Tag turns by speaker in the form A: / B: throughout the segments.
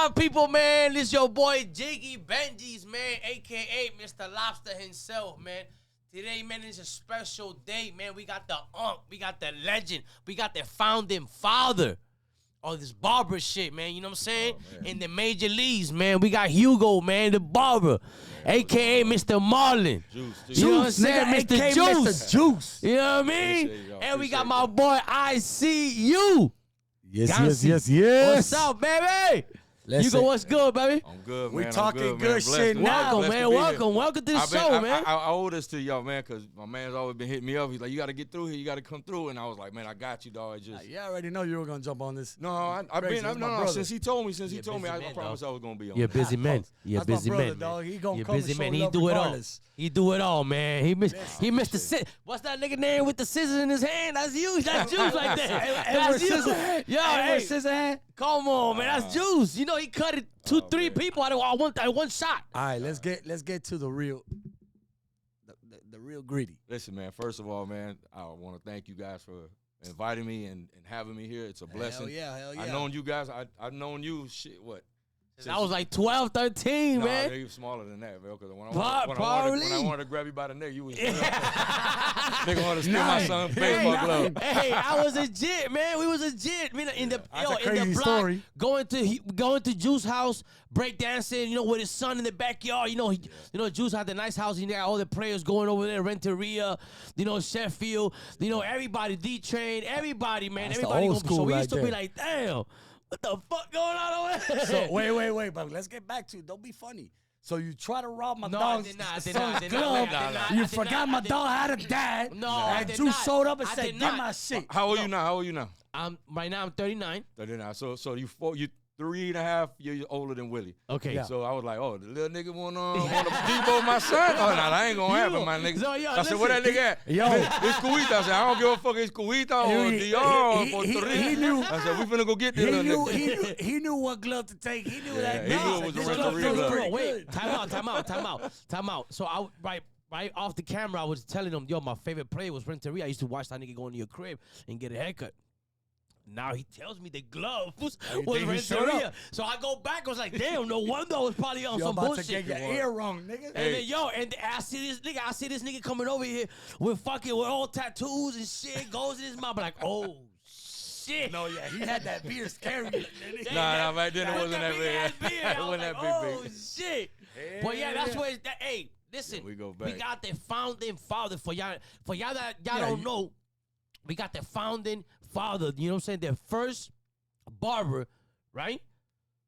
A: up, people, man? This your boy Jiggy Benji's, man, a.k.a. Mr. Lobster himself, man. Today, man, is a special day, man. We got the we got the legend, we got the founding father of this barber shit, man. You know what I'm saying? In the major leagues, man. We got Hugo, man, the barber, a.k.a. Mr. Marlin.
B: Juice.
A: You know what I'm saying? Mr. Juice.
C: Mr. Juice.
A: You know what I mean? And we got my boy ICU.
C: Yes.
A: What's up, baby? Hugo, what's good, baby?
B: I'm good, man.
C: We talking good
B: man.
C: shit now.
A: Welcome, man. Welcome to the show, man.
B: I owe this to y'all, man, because my man's always been hitting me up. He's like, you got to get through here. You got to come through. And I was like, man, I got you, dog.
C: Yeah, I already know you were going to jump on this.
B: No, I've been, since he told me, I promised I was going to be on.
A: You're a busy man. You're a busy man.
C: Dog. He going to
A: You're
C: come
A: busy
C: and
A: man.
C: show
A: He
C: love
A: do it all.
C: regardless.
A: He do it all, man. He missed the scissors. What's that nigga name with the scissors in his hand? That's you. That's Juice like that. That's you. Yo, hey,
C: scissor hand.
A: Come on, man. That's Juice. You know he cut it three people at one shot.
C: All right, let's get to the real, the real greedy.
B: Listen, man, first of all, man, I want to thank you guys for inviting me and having me here. It's a blessing.
C: Hell yeah.
B: I've known you guys. I've known you,
A: I was like 12, 13,
B: no,
A: man.
B: You're even smaller than that, bro. Because when
A: Probably.
B: I wanted to grab you by the neck, you was nigga wanted to steal my son's baseball glove.
A: Hey, I was legit, man. We was legit. I mean, in the block,
C: story.
A: going to Juice house, breakdancing, with his son in the backyard. Juice had the nice house. He got all the players going over there, Renteria, Sheffield, everybody, D-Train, everybody, man.
C: That's
A: everybody
C: old school
A: so we
C: right
A: used to
C: there.
A: be like, damn. What the fuck going on over there?
C: So wait, but let's get back to it. Don't be funny. So you try to rob my dog's son's glove. You forgot my dog had a dad.
A: No, I
C: and
A: did
C: Juice
A: not.
C: showed up and
A: I
C: said,
A: did
C: "Get
A: not.
C: my shit."
B: How old you now?
A: Right now I'm 39.
B: 39. So you 3.5 years older than Willie.
A: Okay.
C: Yeah.
B: So I was like, oh, the little nigga want to debo my son? Oh, no, that ain't going to happen, my nigga.
A: So, yo,
B: I said, where that nigga at?
C: Yo.
B: It's Cuita. I said, I don't give a fuck. It's Cuita or Dior or Puerto Rico.
C: He knew.
B: I said, we finna go get this little nigga.
C: He knew what glove to take. He knew that.
B: he knew it was a
C: This
B: Renteria
C: feels
B: glove.
C: pretty
A: Wait,
C: good.
A: time out. So right off the camera, I was telling them, yo, my favorite player was Renteria. I used to watch that nigga go into your crib and get a haircut. Now he tells me the glove was Renteria. So I go back. I was like, damn, no wonder I was probably on
C: You're
A: some
C: about
A: bullshit.
C: to get your ear wrong, nigga.
A: And then, I see this nigga coming over here with all tattoos and shit. Goes in his mouth, like, oh shit.
C: No, yeah, he had that beard scary.
B: Nah, right then it wasn't that big.
A: It wasn't
B: that
A: oh
B: big.
A: shit. But yeah, that's where hey, listen,
B: we go back.
A: We got the founding father for y'all that y'all don't know. We got the founding father, you know what I'm saying? The first barber, right?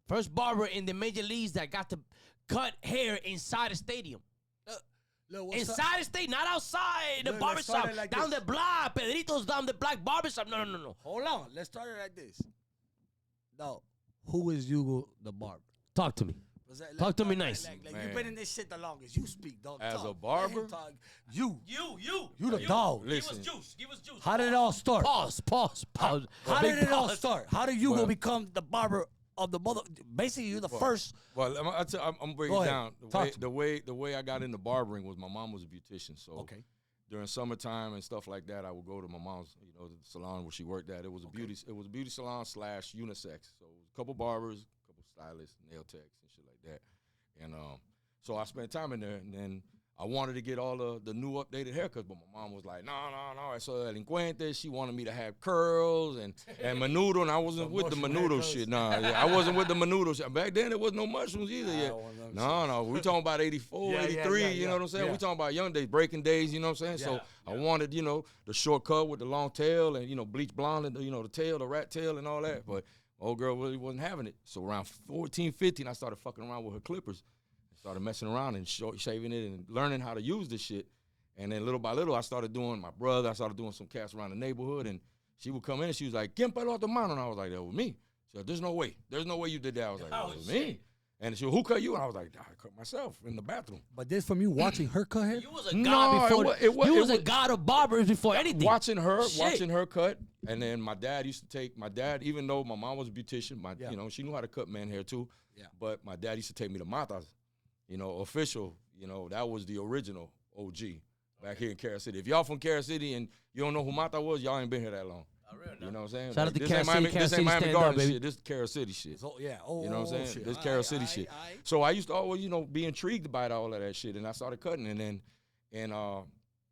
A: First barber in the major leagues that got to cut hair inside a stadium. Inside the stadium, not outside the barbershop.
C: Like
A: down the block. Pedrito's down the block barbershop. No.
C: Hold on. Let's start it like this. No. Who is Hugo the barber?
A: Talk to me. Talk to me nice.
C: You've been in this shit the longest. You speak, dog.
B: As
C: talk.
B: a barber?
C: You the
A: You.
C: dog.
B: Listen.
A: Give us juice.
C: How did it all start?
A: Pause.
C: How did it all start? How did Hugo become the barber of the mother? Basically, you're the first.
B: Well, I'm breaking
C: Go
B: it
C: ahead.
B: down. The way I got into barbering was my mom was a beautician. So during summertime and stuff like that, I would go to my mom's, the salon where she worked at. It was a beauty salon / unisex. So it was a couple barbers, a couple stylists, nail techs, and shit like that. And so I spent time in there, and then I wanted to get all the new updated haircuts, but my mom was like, no. So delinquente, she wanted me to have curls and menudo, and I wasn't with the menudo shit. I wasn't with the menudo shit. Back then, there was no mushrooms either yet. No, we talking about 84, 83, you know what I'm saying? We talking about young days, breaking days, you know what I'm saying? So I wanted, the short cut with the long tail and, bleach blonde and, the tail, the rat tail and all that, but old girl really wasn't having it. So around 14, 15, I started fucking around with her clippers. Started messing around and shaving it and learning how to use this shit. And then little by little, I started doing some cats around the neighborhood. And she would come in and she was like, "¿Quién peló tu mano?" And I was like, "That was me." She said, "There's no way you did that." I was like, "That was me." And she said, "Who cut you?" And I was like, "I cut myself in the bathroom."
C: But this from you watching her cut hair?
A: You was a god before. You was a god of barbers before anything.
B: Watching her cut. And then my dad, even though my mom was a beautician, she knew how to cut man hair too. Yeah. But my dad used to take me to matas. Official, that was the original OG back here in Carol City. If y'all from Carol City and you don't know who Mata was, y'all ain't been here that long. You know what I'm saying?
A: Shout out to
B: this
A: Carol
B: ain't
A: City.
B: Miami,
A: Carol
B: this
A: City
B: ain't Miami
A: stand
B: Gardens
A: up, baby.
B: shit. This is Carol City shit.
C: So, yeah. Oh,
B: you know what I'm saying?
C: Shit.
B: This Carol City shit. So I used to always, be intrigued by all of that shit, and I started cutting,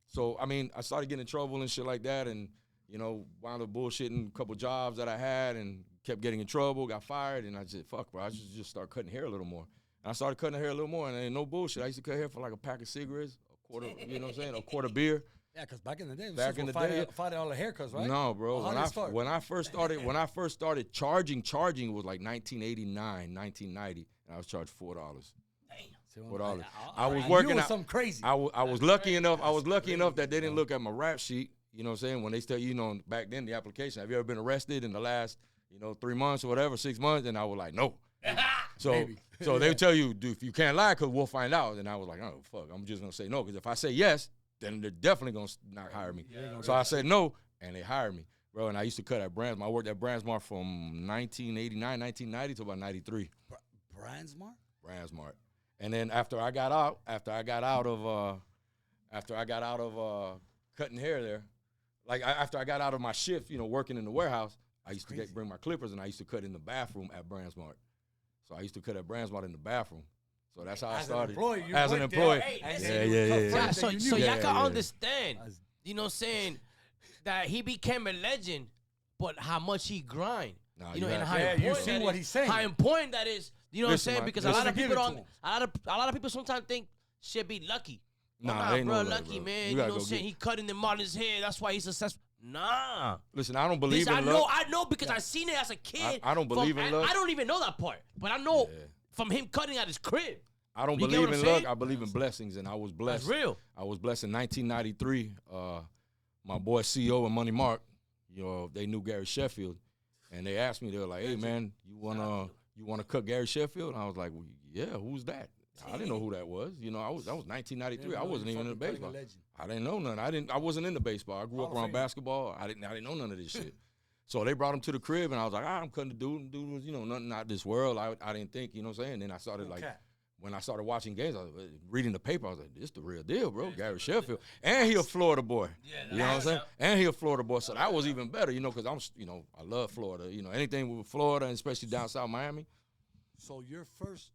B: so I mean, I started getting in trouble and shit like that, and wound up bullshitting a couple jobs that I had, and kept getting in trouble, got fired, and I said, fuck, bro, I should just start cutting hair a little more. And I started cutting hair a little more, and ain't no bullshit. I used to cut hair for like a pack of cigarettes, a quarter, you know what I'm saying, a quart of beer.
C: Yeah, because back in the day, it was $5 haircuts, right?
B: No, bro.
C: Well,
B: when I first started charging was like 1989, 1990, and I was charged $4. $4. I was working out
C: something crazy.
B: I was lucky enough. I was lucky enough that they didn't look at my rap sheet. You know what I'm saying? When they tell back then the application, have you ever been arrested in the last 3 months or whatever, 6 months? And I was like, no. So they would tell you, dude, if you can't lie, because we'll find out. And I was like, oh fuck, I'm just gonna say no, because if I say yes, then they're definitely gonna not hire me. So I said no, and they hired me, bro. And I used to cut at Brandsmart. I worked at Brandsmart from 1989, 1990 to about 93. Brandsmart. And then after I got out of cutting hair there, after I got out of my shift, working in the warehouse, I used to bring my clippers, and I used to cut in the bathroom at Brandsmart. So I used to cut at Brandsmart in the bathroom. So that's how I started. As an employee. Yeah.
A: So y'all can understand, you know what I'm saying, that he became a legend, but how much he grind. And how important
C: you see what he's saying.
A: How important that is. You know what I'm saying? Because a lot of people sometimes think shit be lucky.
B: Nah,
A: bro, lucky, man. You know what I'm saying? He cutting the Marlins' hair. That's why he's successful. Nah.
B: Listen, I don't believe in luck.
A: I know because I seen it as a kid.
B: I don't believe in luck.
A: I don't even know that part, but I know from him cutting at his crib.
B: I don't believe in luck. I believe in blessings, and I was blessed.
A: That's real.
B: I was blessed in 1993. My boy CEO and Money Mark, they knew Gary Sheffield, and they asked me, they were like, "Hey man, you wanna cut Gary Sheffield?" And I was like, well, "Yeah, who's that?" I didn't know who that was. That was 1993. I wasn't even in the baseball. I didn't know none. I wasn't into baseball. I grew up around basketball. I didn't know none of this shit. So they brought him to the crib, and I was like, I'm cutting the dude. And dude was, nothing out of this world. I didn't think, you know what I'm saying? And then I started when I started watching games, I was reading the paper. I was like, this the real deal, bro. Gary Sheffield. And he a Florida boy. You know what I'm saying? And he a Florida boy. So that was even better, because I love Florida. Anything with Florida, and especially down south Miami.
C: So your first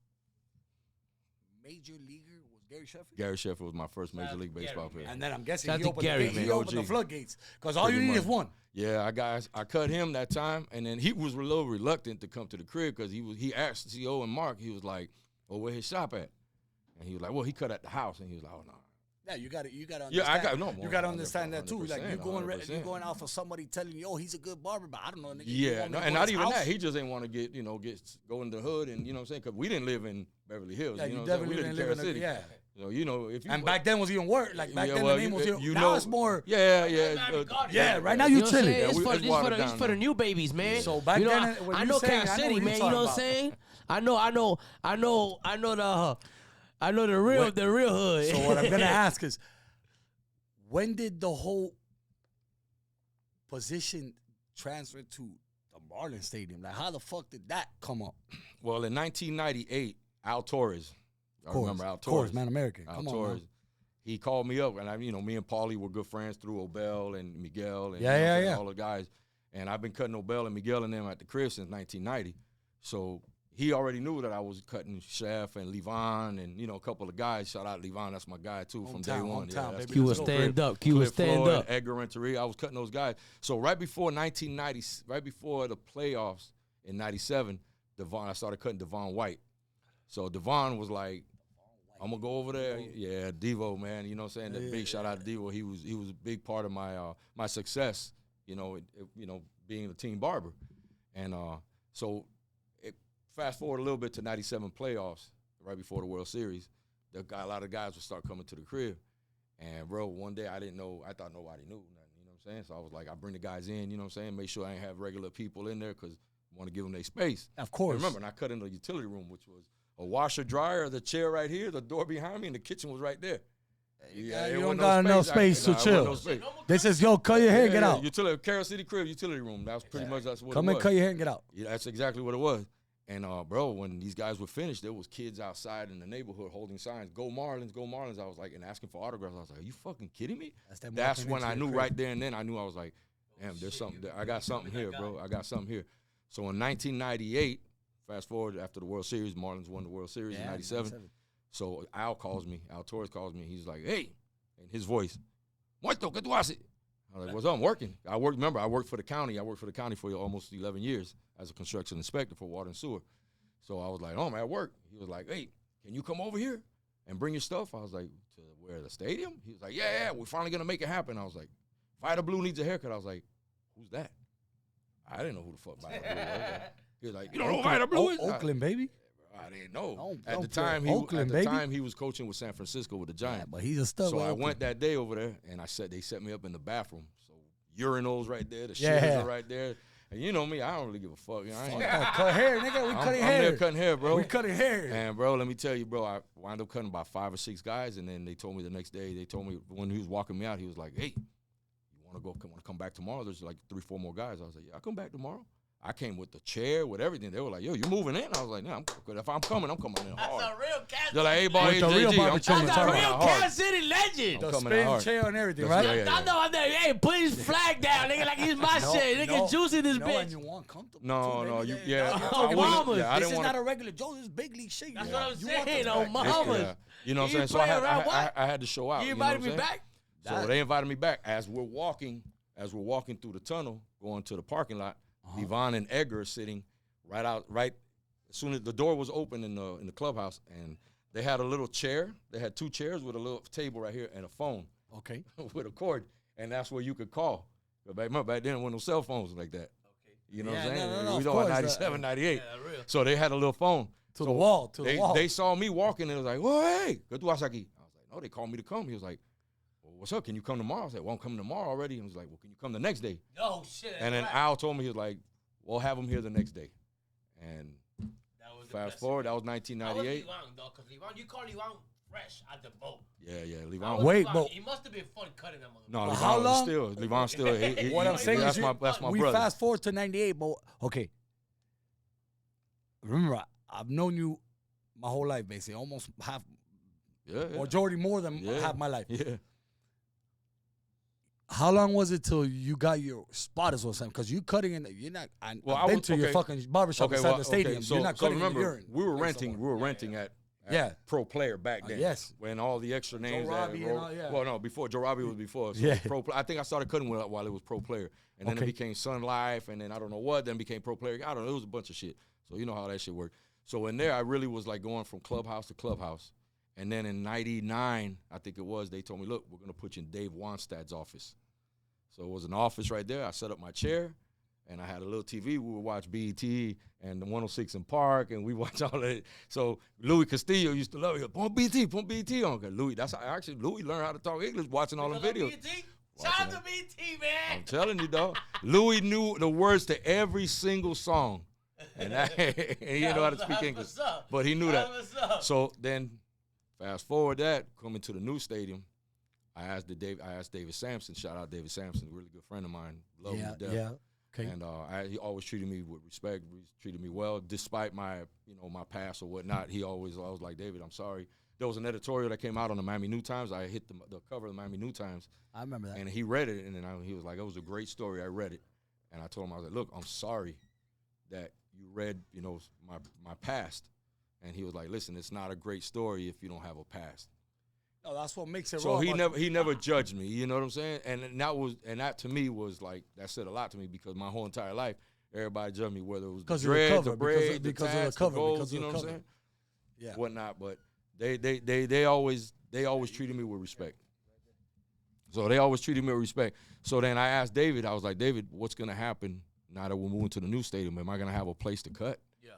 C: major leaguer was Gary Sheffield?
B: Gary Sheffield was my first Major League Baseball player.
C: And then I'm guessing he opened the floodgates. Because all you need is one.
B: Yeah, I cut him that time, and then he was a little reluctant to come to the crib because he asked CEO and Mark, he was like, well, where his shop at? And he was like, well, he cut at the house. And he was like, oh, no.
C: Yeah, you got to understand.
B: Yeah,
C: you got to understand that too. Like you're going out for somebody telling you, oh, he's a good barber, but I don't know. Nigga,
B: yeah, and not even that. He just didn't want to go in the hood, and you know what I'm saying? Because we didn't live in Beverly Hills.
C: Yeah,
B: you know
C: definitely
B: we lived
C: didn't
B: in Carol City.
C: Yeah.
B: If you
C: back then was even worse. Like back then the name was even. Now it's more.
B: Yeah.
C: Right now you chilling.
A: It's for the new babies, man.
C: So back then,
A: I know Kansas City, man. You know what I'm saying? I know the real hood.
C: So what I'm gonna ask is, when did the whole position transfer to the Marlins Stadium? Like, how the fuck did that come up?
B: Well, in 1998, Al Torres. I remember Al Torres.
C: Of course, man, American.
B: Al Torres. He called me up, and me and Paulie were good friends through Obel and Miguel and all the guys. And I've been cutting Obel and Miguel and them at the crib since 1990. So he already knew that I was cutting Chef and Levon and, a couple of guys. Shout out Levon, that's my guy, too, from day one.
A: Q was stand up. Q was stand up.
B: Edgar Renteria, I was cutting those guys. So right before 1990, right before the playoffs in 97, I started cutting Devon White. So Devon was like, I'm going to go over there. Yeah, Devo, man. You know what I'm saying? Big shout out to Devo. He was a big part of my success, being a team barber. And so fast forward a little bit to 97 playoffs, right before the World Series, a lot of guys would start coming to the crib. And, bro, one day I thought nobody knew nothing, you know what I'm saying? So I was like, I bring the guys in, you know what I'm saying? Make sure I ain't have regular people in there because I want to give them their space.
C: Of course.
B: And remember, and I cut in the utility room, which was a washer, dryer, the chair right here, the door behind me, and the kitchen was right there.
C: Yeah, you don't got enough space to chill. They says, yo, cut your hair and get out.
B: Carol City crib, utility room. That was pretty much that's what it was.
C: Come and cut your hair and get out.
B: Yeah, that's exactly what it was. And, bro, when these guys were finished, there was kids outside in the neighborhood holding signs, go Marlins, go Marlins. I was like, and asking for autographs. I was like, are you fucking kidding me? That's when I knew right there and then, I was like, damn, there's something. I got something here, bro. I got something here. So in 1998, fast forward after the World Series, Marlins won the World Series in 97. So Al Torres calls me. He's like, hey, in his voice, Muerto, ¿qué tú haces? I was like, what's up? I'm working. I worked for the county. I worked for the county for almost 11 years as a construction inspector for water and sewer. So I was like, oh, I'm at work. He was like, hey, can you come over here and bring your stuff? I was like, to where, the stadium? He was like, yeah, we're finally going to make it happen. I was like, Vida Blue needs a haircut. I was like, who's that? I didn't know who the fuck Vida Blue was. He was like, you don't know who Vida Blue is?
C: Oakland, baby.
B: I didn't know.
C: At
B: the time, he was coaching with San Francisco with the Giants.
C: Yeah, but he's a stud.
B: So I went that day over there, and they set me up in the bathroom. So urinals right there, the shitters are right there. And you know me, I don't really give a fuck. You know,
C: cut hair, nigga. We cutting hair.
B: I'm there cutting hair, bro.
C: We cutting hair.
B: And, bro, let me tell you, bro, I wound up cutting about 5 or 6 guys, and then they told me the next day, when he was walking me out, he was like, hey, you want to come back tomorrow? There's like 3, 4 more guys. I was like, yeah, I'll come back tomorrow. I came with the chair, with everything. They were like, yo, you moving in? I was like, nah, if I'm coming in hard.
A: That's a real Kansas.
B: They're like, hey, boy,
C: That's a real
A: Kansas City legend.
C: The spin chair and everything, right?
A: I know. Hey, put his flag down, nigga, like he's my shit. Nigga, juicy this bitch.
C: And you want comfortable.
B: No,
C: this is not a regular Joe. This is big league shit.
A: That's what I'm saying, Mamas.
B: You know what I'm saying? So I had to show out.
A: You invited me back?
B: So they invited me back. As we're walking through the tunnel, going to the parking lot, Devon and Edgar are sitting right as soon as the door was open in the clubhouse, and they had a little chair. They had 2 chairs with a little table right here and a phone.
C: Okay.
B: With a cord, and that's where you could call. But back then, there weren't no cell phones like that. Okay. You know what I'm saying?
C: No,
B: we know 97, 98.
A: Yeah, real.
B: So they had a little phone.
C: To the wall.
B: They saw me walking, and it was like, oh, hey, ¿qué tú haces aquí? I was like, no, they called me to come. He was like, well, what's up? Can you come tomorrow? I was like, well, I'm coming tomorrow already. And he was like, well, can you come the next day?
A: Oh, shit.
B: And then Al told me, he was like, we'll have him here the next day. And fast forward, that was 1998.
A: You call Levan fresh at the boat.
B: Yeah, Levan.
C: Wait, but
A: he must have been fun cutting them.
B: No,
C: Levan
B: still.
C: What I'm saying is,
B: that's my
C: we
B: brother.
C: fast forward to 98, but okay. Remember, I've known you my whole life, basically, almost half, majority more than half my life.
B: Yeah.
C: How long was it till you got your spot as well, Sam? Because you cutting in, you're not. I've been to your fucking barbershop inside the stadium.
B: So,
C: you're not cutting
B: remember,
C: in the urine.
B: we were renting at Pro Player back then.
C: Yes.
B: When all the extra names.
C: Joe Robbie and all,
B: Well, no, before Joe Robbie was before. So Pro. I think I started cutting while it was Pro Player, and then it became Sun Life, and then I don't know what, then became Pro Player. I don't know. It was a bunch of shit. So you know how that shit worked. So in there, I really was like going from clubhouse to clubhouse, and then in '99, I think it was, they told me, look, we're gonna put you in Dave Wanstad's office. So it was an office right there. I set up my chair, and I had a little TV. We would watch BET and the 106 in Park, and we watch all that. So Louis Castillo used to love it. Put BET on. Louis, Louis learned how to talk English watching all the videos.
A: Shout out to BET, man.
B: I'm telling you, dog. Louis knew the words to every single song, and he didn't know how to speak English, but he knew that. So then, fast forward that, coming to the new stadium, I asked David Sampson. Shout out David Sampson, a really good friend of mine. Love him to death. Yeah. Okay. And he always treated me with respect. Treated me well, despite my my past or whatnot. I was like, David, I'm sorry. There was an editorial that came out on the Miami New Times. I hit the cover of the Miami New Times.
C: I remember that.
B: And he read it, and then he was like, "It was a great story." I read it, and I told him, I was like, "Look, I'm sorry that you read my past." And he was like, "Listen, it's not a great story if you don't have a past."
C: No, that's what makes it.
B: So he never judged me. You know what I'm saying? And that to me was like, that said a lot to me, because my whole entire life everybody judged me, whether it was the dreads, the braids, because of the cover, goals, you know what I'm saying? Yeah, whatnot. But they always treated me with respect. So they always treated me with respect. So then I asked David. I was like, David, what's gonna happen now that we're moving to the new stadium? Am I gonna have a place to cut?
A: Yeah.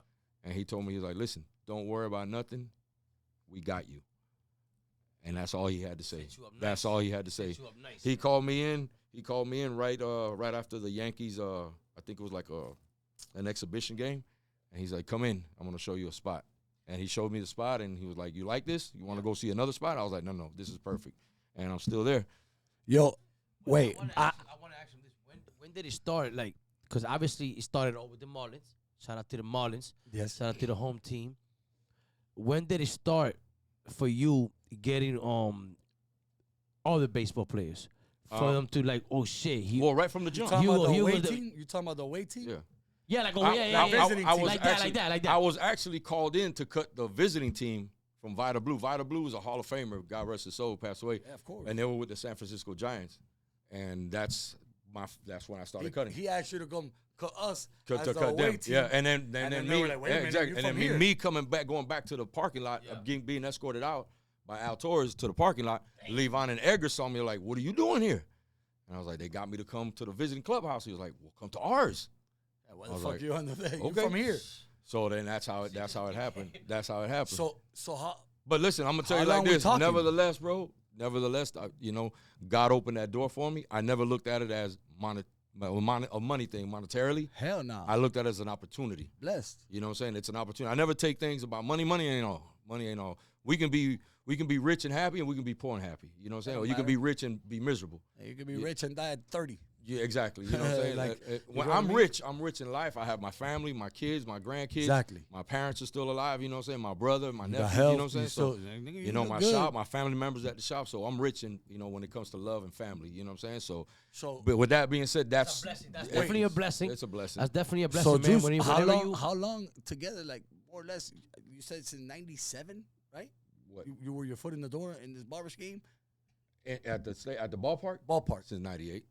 B: And he told me, he's like, listen, don't worry about nothing. We got you. And that's all he had to say. That's all he had to say. He called me in. He called me in right after the Yankees. I think it was like an exhibition game. And he's like, "Come in. I'm gonna show you a spot." And he showed me the spot. And he was like, "You like this? You want to go see another spot?" I was like, "No, this is perfect." And I'm still there.
C: Yo, wait.
A: I want to ask him this. When did it start? Like, because obviously it started all with the Marlins. Shout out to the Marlins.
C: Yes.
A: Shout out to the home team. When did it start for you getting all the baseball players? for them to like, oh shit.
B: Well, right from the jump.
C: You talking about the
A: Hugo
C: away
A: was the-
C: team? You talking about the away team?
B: Yeah.
A: Yeah, like, oh,
C: I-
A: yeah,
C: I- visiting team.
A: like that.
B: I was actually called in to cut the visiting team from Vita Blue. Vita Blue is a Hall of Famer. God rest his soul, passed away.
C: Yeah, of course.
B: And they were with the San Francisco Giants. And that's when I started cutting.
C: He asked you to come cut us
B: To
C: as the
B: cut
C: away
B: them.
C: team.
B: Yeah, and then
C: they
B: me,
C: were like, wait a
B: yeah,
C: minute,
B: exactly.
C: you're
B: And then
C: from here.
B: me going back to the parking lot, being escorted out by Al Torres to the parking lot. Levon and Edgar saw me like, what are you doing here? And I was like, they got me to come to the visiting clubhouse. He was like, well, come to ours.
C: What the fuck you under there? You
B: Okay.
C: from here.
B: So then that's how it happened. That's how it happened.
C: So how?
B: But listen, I'm gonna tell
C: How
B: you like
C: long we
B: this.
C: talking?
B: Nevertheless, bro. God opened that door for me. I never looked at it as a money thing monetarily.
C: Hell no.
B: I looked at it as an opportunity.
C: Blessed.
B: You know what I'm saying? It's an opportunity. I never take things about money. Money ain't all. Money ain't all. We can be rich and happy, and we can be poor and happy. You know what I'm saying? Or you can be rich and be miserable.
C: You can be rich and die at 30.
B: Yeah, exactly. You know what I'm saying?
C: Like,
B: when
C: you know
B: I'm
C: what I mean?
B: rich, I'm rich in life. I have my family, my kids, my grandkids.
C: Exactly.
B: My parents are still alive. You know what I'm saying? My brother, my nephew.
C: health,
B: You know what I'm saying?
C: you
B: So,
C: look
B: my
C: good.
B: shop, my family members at the shop. So I'm rich in, when it comes to love and family. You know what I'm saying? So,
C: So
B: but with that being said, that's
A: a blessing. That's definitely a blessing.
B: It's a blessing.
A: That's definitely a blessing, man.
C: Juice,
A: Whenever
C: how long together? Like more or less. You said since '97, right?
B: What?
C: You were your foot in the door in this barber scheme.
B: At the ballpark?
C: Ballpark
B: Since 98.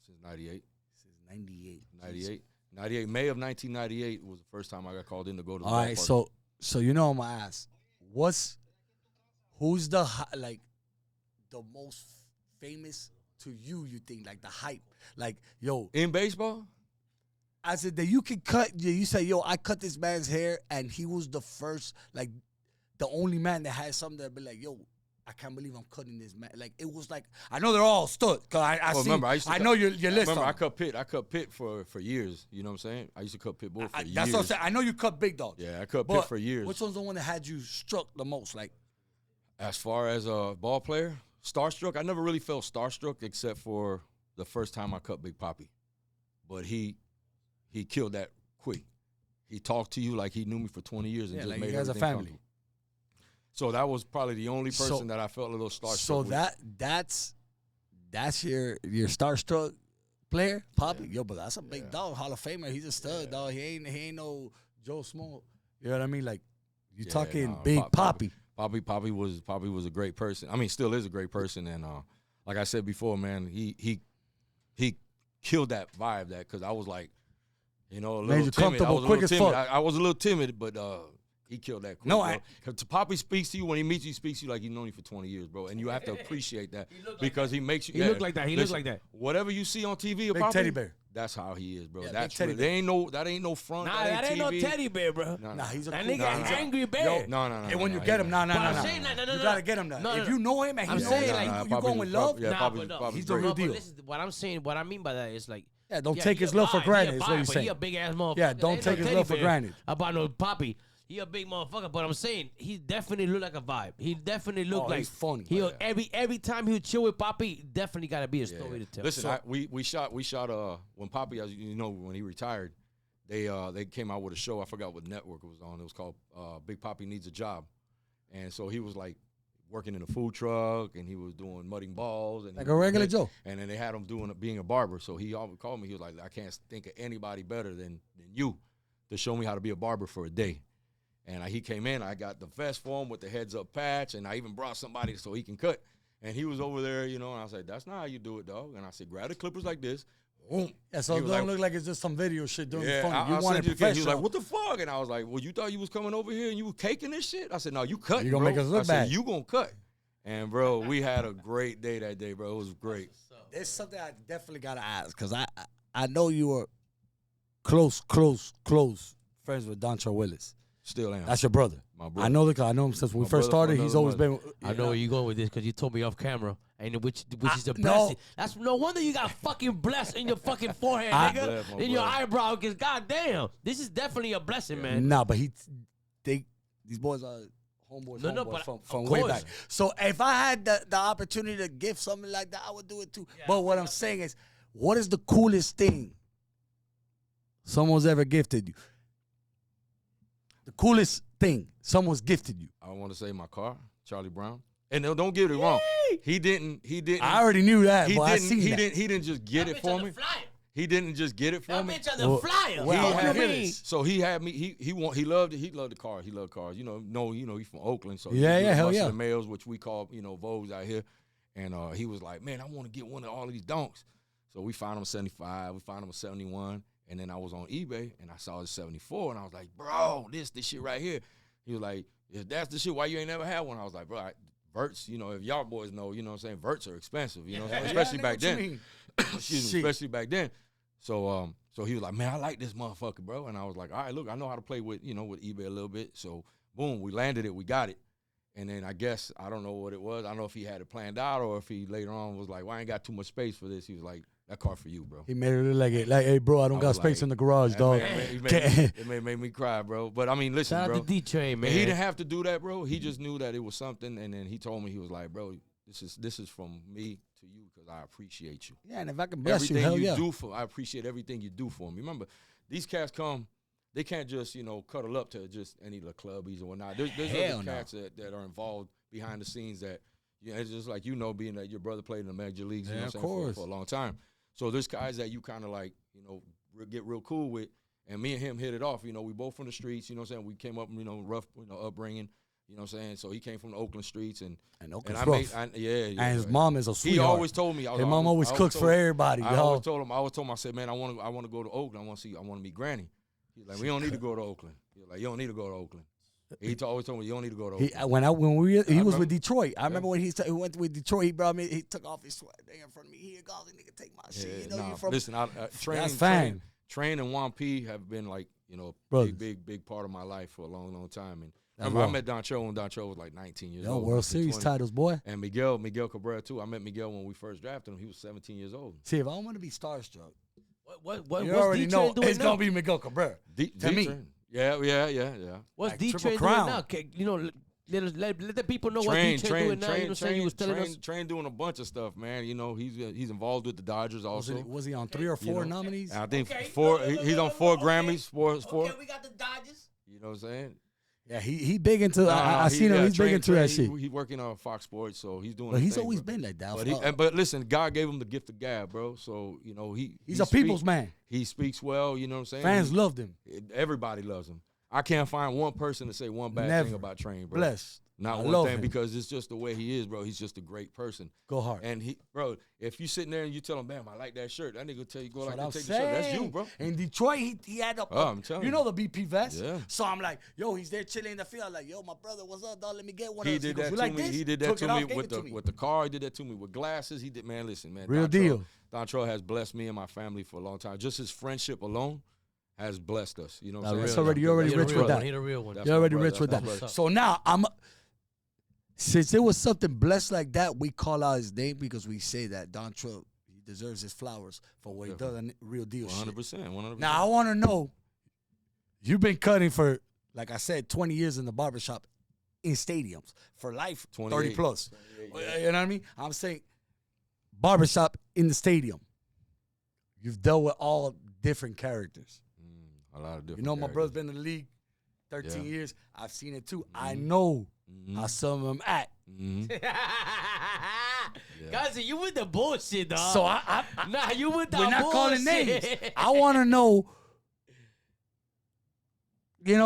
B: Since 98.
C: Since '98.
B: 98. 98. May of 1998 was the first time I got called in to go to the
C: All right,
B: ballpark.
C: so you know I'm gonna ask, who's the most famous to you? You think like the hype, like yo,
B: In baseball?
C: I said that you can cut. You say yo, I cut this man's hair, and he was the first, like the only man that had something that be like yo. I can't believe I'm cutting this man. Like it was like I know they're all stood. Cause I see.
B: Remember,
C: I know your list.
B: Remember, I cut Pitt for years. You know what I'm saying? I used to cut Pitbull for years.
C: That's what I'm saying. I know you cut big dog.
B: Yeah, I cut
C: But
B: Pitt for years.
C: Which one's the one that had you struck the most? Like
B: As far as a ball player, starstruck, I never really felt starstruck except for the first time I cut Big Papi. But he killed that quick. He talked to you like he knew me for 20 years and just
C: like
B: made
C: he has a
B: everything
C: family.
B: comfortable. So that was probably the only person that I felt a little starstruck
C: So
B: with.
C: that's your starstruck player, Poppy. Yo, but that's a big dog, Hall of Famer. He's a stud, dog. He ain't no Joe Small. You know what I mean? Like you talking big Poppy.
B: Poppy was a great person. I mean, still is a great person. And like I said before, man, he killed that vibe because I was like, a little
C: Made you
B: timid.
C: comfortable quick as fuck.
B: I was a little timid, but he killed that quick.
C: No,
B: bro. Poppy speaks to you when he meets you. He speaks to you like he's known you for 20 years, bro. And you have to appreciate that because he makes you.
A: He looked like that. He looked like that.
B: Whatever you see on TV,
C: Big
B: Poppy,
C: teddy bear.
B: That's how he is, bro.
C: Yeah,
B: That's
C: big teddy
B: that ain't no front.
A: Nah, that ain't no
B: TV.
A: teddy bear, bro.
C: Nah, he's a
A: That
C: cool
A: nigga
C: guy.
A: an
C: He's a-
A: angry bear.
B: No.
C: And when you get him, no.
A: I'm saying, no.
C: You gotta get him now.
A: No,
C: If you know him and he
A: I'm
C: knows
A: saying,
C: him,
A: like,
C: you going with love.
B: Yeah,
A: Nah,
B: Poppy's-
A: but no,
B: Poppy's
C: he's the
B: great.
C: real deal.
A: But this is what I'm saying. What I mean by that is like,
C: Yeah, don't
A: yeah,
C: take
A: he
C: his
A: a
C: love for
A: vibe,
C: granted.
A: he a
C: Is what
A: vibe,
C: he's
A: but
C: saying.
A: He a big ass motherfucker.
C: Yeah, don't
A: Ain't
C: take
A: no
C: his
A: teddy
C: love for
A: bear
C: granted.
A: About no Poppy. He a big motherfucker, but I'm saying he definitely look like a vibe. He definitely look like
C: he's funny.
A: He every time he would chill with Poppy, definitely got to be a
B: Yeah,
A: story
B: yeah.
A: to tell.
B: Listen, we shot when Poppy, as you know, when he retired, they came out with a show. I forgot what network it was on. It was called Big Poppy Needs a Job, and so he was like working in a food truck and he was doing mudding balls and
C: Like a regular Joe.
B: And then they had him being a barber. So he always called me. He was like, I can't think of anybody better than you to show me how to be a barber for a day. And he came in. I got the vest for him with the Headz Up patch, and I even brought somebody so he can cut. And he was over there, and I said, that's not how you do it, dog. And I said, grab the clippers like this. Boom.
C: Yeah, so
B: He
C: it
B: was
C: don't
B: like,
C: look like it's just some video shit doing
B: yeah,
C: funny.
B: I'll
C: You want
B: send
C: it
B: you the case. He was
C: professional.
B: like, what the fuck? And I was like, well, you thought you was coming over here and you were caking this shit? I said, no, you cut.
C: You gonna make us look
B: I said,
C: bad.
B: you gonna cut. And, bro, we had a great day that day, bro. It was great.
C: There's something I definitely gotta ask because I know you were close friends with Dontre Willis.
B: Still am.
C: That's your brother.
B: My brother.
C: I know I know him since we
B: My
C: first
B: brother
C: started.
B: from
C: He's
B: another
C: always been.
A: I know where you going with this because you told me off camera, and which is the
C: no.
A: blessing. That's no wonder you got fucking blessed in your fucking forehead, nigga,
B: Bless my
A: in your
B: brother.
A: eyebrow. Because goddamn, this is definitely a blessing, man.
C: Nah, but these boys are homeboys,
A: No, but
C: from
A: of
C: way
A: course.
C: back. So if I had the opportunity to gift something like that, I would do it too. But what I'm saying is, what is the coolest thing someone's ever gifted you? The coolest thing someone's gifted you.
B: I want to say my car, Charlie Brown. And don't get it wrong. He didn't.
C: I already knew that.
B: He
C: but
B: didn't.
C: I seen
B: He
C: that.
B: didn't. He didn't just get it for me. He didn't just get it for
A: That
B: me.
A: bitch on the flyer.
C: well,
A: What do you mean?
B: So he had me. He loved it. He loved the car. He loved cars. You know. He's from Oakland, so
C: hell yeah.
B: The males, which we call Vogues out here, and he was like, man, I want to get one of all of these donks. So we found him a 75. We found him a 71, and then I was on eBay and I saw the 74, and I was like, bro, this shit right here. He was like, if that's the shit, why you ain't never had one? I was like, bro, Verts, if y'all boys know, what I'm saying, Verts are expensive, especially back then. Excuse me, especially back then. So he was like, man, I like this motherfucker, bro. And I was like, all right, look, I know how to play with, with eBay a little bit. So boom, we landed it, we got it. And then I guess, I don't know what it was. I don't know if he had it planned out or if he later on was like, well, I ain't got too much space for this. He was like, that car for you, bro.
C: He made it look like, hey, bro, I don't got space in the garage, dog.
B: It made me cry, bro. But I mean, listen,
A: Shout
B: bro.
A: out to D-Train, man.
B: He didn't have to do that, bro. He just knew that it was something, and then he told me, he was like, bro, this is from me to you because I appreciate you.
C: Yeah, and if I can bless
B: everything
C: you, hell yeah.
B: I appreciate everything you do for me. Remember, these cats come, they can't just, cuddle up to just any little clubbies or whatnot. There's other cats that are involved behind the scenes that, it's just like, being that your brother played in the major leagues, for a long time. So there's guys that you kind of like, get real cool with. And me and him hit it off. We both from the streets, we came up, rough, upbringing, So he came from the Oakland streets. And
C: Oakland's rough.
B: And
C: his mom is a sweetheart.
B: He always told me.
C: His mom always cooks for everybody.
B: I always told him, I said, man, I want to go to Oakland. I want to meet Granny. He's like, we don't need to go to Oakland. He's like, you don't need to go to Oakland. He always told me, you don't need to go to Oakland.
C: He was with Detroit. I remember when he went with Detroit. He brought me. He took off his sweat in front of me. Here, guys, nigga, take my shit. You from?
B: Listen, Train and Juan P have been like big part of my life for a long time. And remember, I met Doncho when Doncho was like 19 years old.
C: World Series titles, boy.
B: And Miguel Cabrera too. I met Miguel when we first drafted him. He was 17 years old.
C: See, if I want to be starstruck,
A: you already know
C: it's gonna be Miguel Cabrera. To me.
B: Yeah.
A: What's D-Train doing now? Let the people know what D-Train doing now. You was telling us.
B: Train doing a bunch of stuff, man. He's involved with the Dodgers also.
C: Was he on 3 or 4 nominees?
B: I think 4. He's on 4 Grammys. 4.
A: Okay, we got the Dodgers.
B: You know what I'm saying?
C: Yeah, he big into. I seen him. He's big into that shit.
B: He's working on Fox Sports, so he's doing.
C: But he's always been like that.
B: But listen, God gave him the gift of gab, bro. So
C: he's a people's man.
B: He speaks well. You know what I'm saying?
C: Fans loved him.
B: Everybody loves him. I can't find one person to say one bad thing about Train, bro.
C: Blessed.
B: Not one thing, because it's just the way he is, bro. He's just a great person.
C: Go hard.
B: And bro, if you sitting there and you tell him, "Damn, I like that shirt," that nigga will tell you, "Go like that, take the shirt." That's you, bro.
C: In Detroit, he had
B: I'm telling you.
C: The BP vest.
B: Yeah.
C: So I'm like, yo, he's there chilling in the field. I'm like, yo, my brother, what's up, dog? Let me get one.
B: He did that to me. He did that to me with the car. He did that to me with glasses. He did, man. Listen, man.
C: Real deal.
B: Dontrell has blessed me and my family for a long time. Just his friendship alone has blessed us. You know what I'm saying?
C: You're already rich with that.
A: He the real one.
C: You're already rich with that. So now since it was something blessed like that, we call out his name because we say that Dontrell, he deserves his flowers for what he does on real deal
B: 100%.
C: Now I want to know, you've been cutting for, like I said, 20 years in the barbershop in stadiums for life, 30 plus. You know what I mean? I'm saying barbershop in the stadium. You've dealt with all different characters.
B: A lot of different.
C: My brother's been in the league 13 years. I've seen it too. I know how some of them act.
A: Guys, you with the bullshit, dog.
C: So
A: you with the bullshit.
C: We're not calling names. I want to know,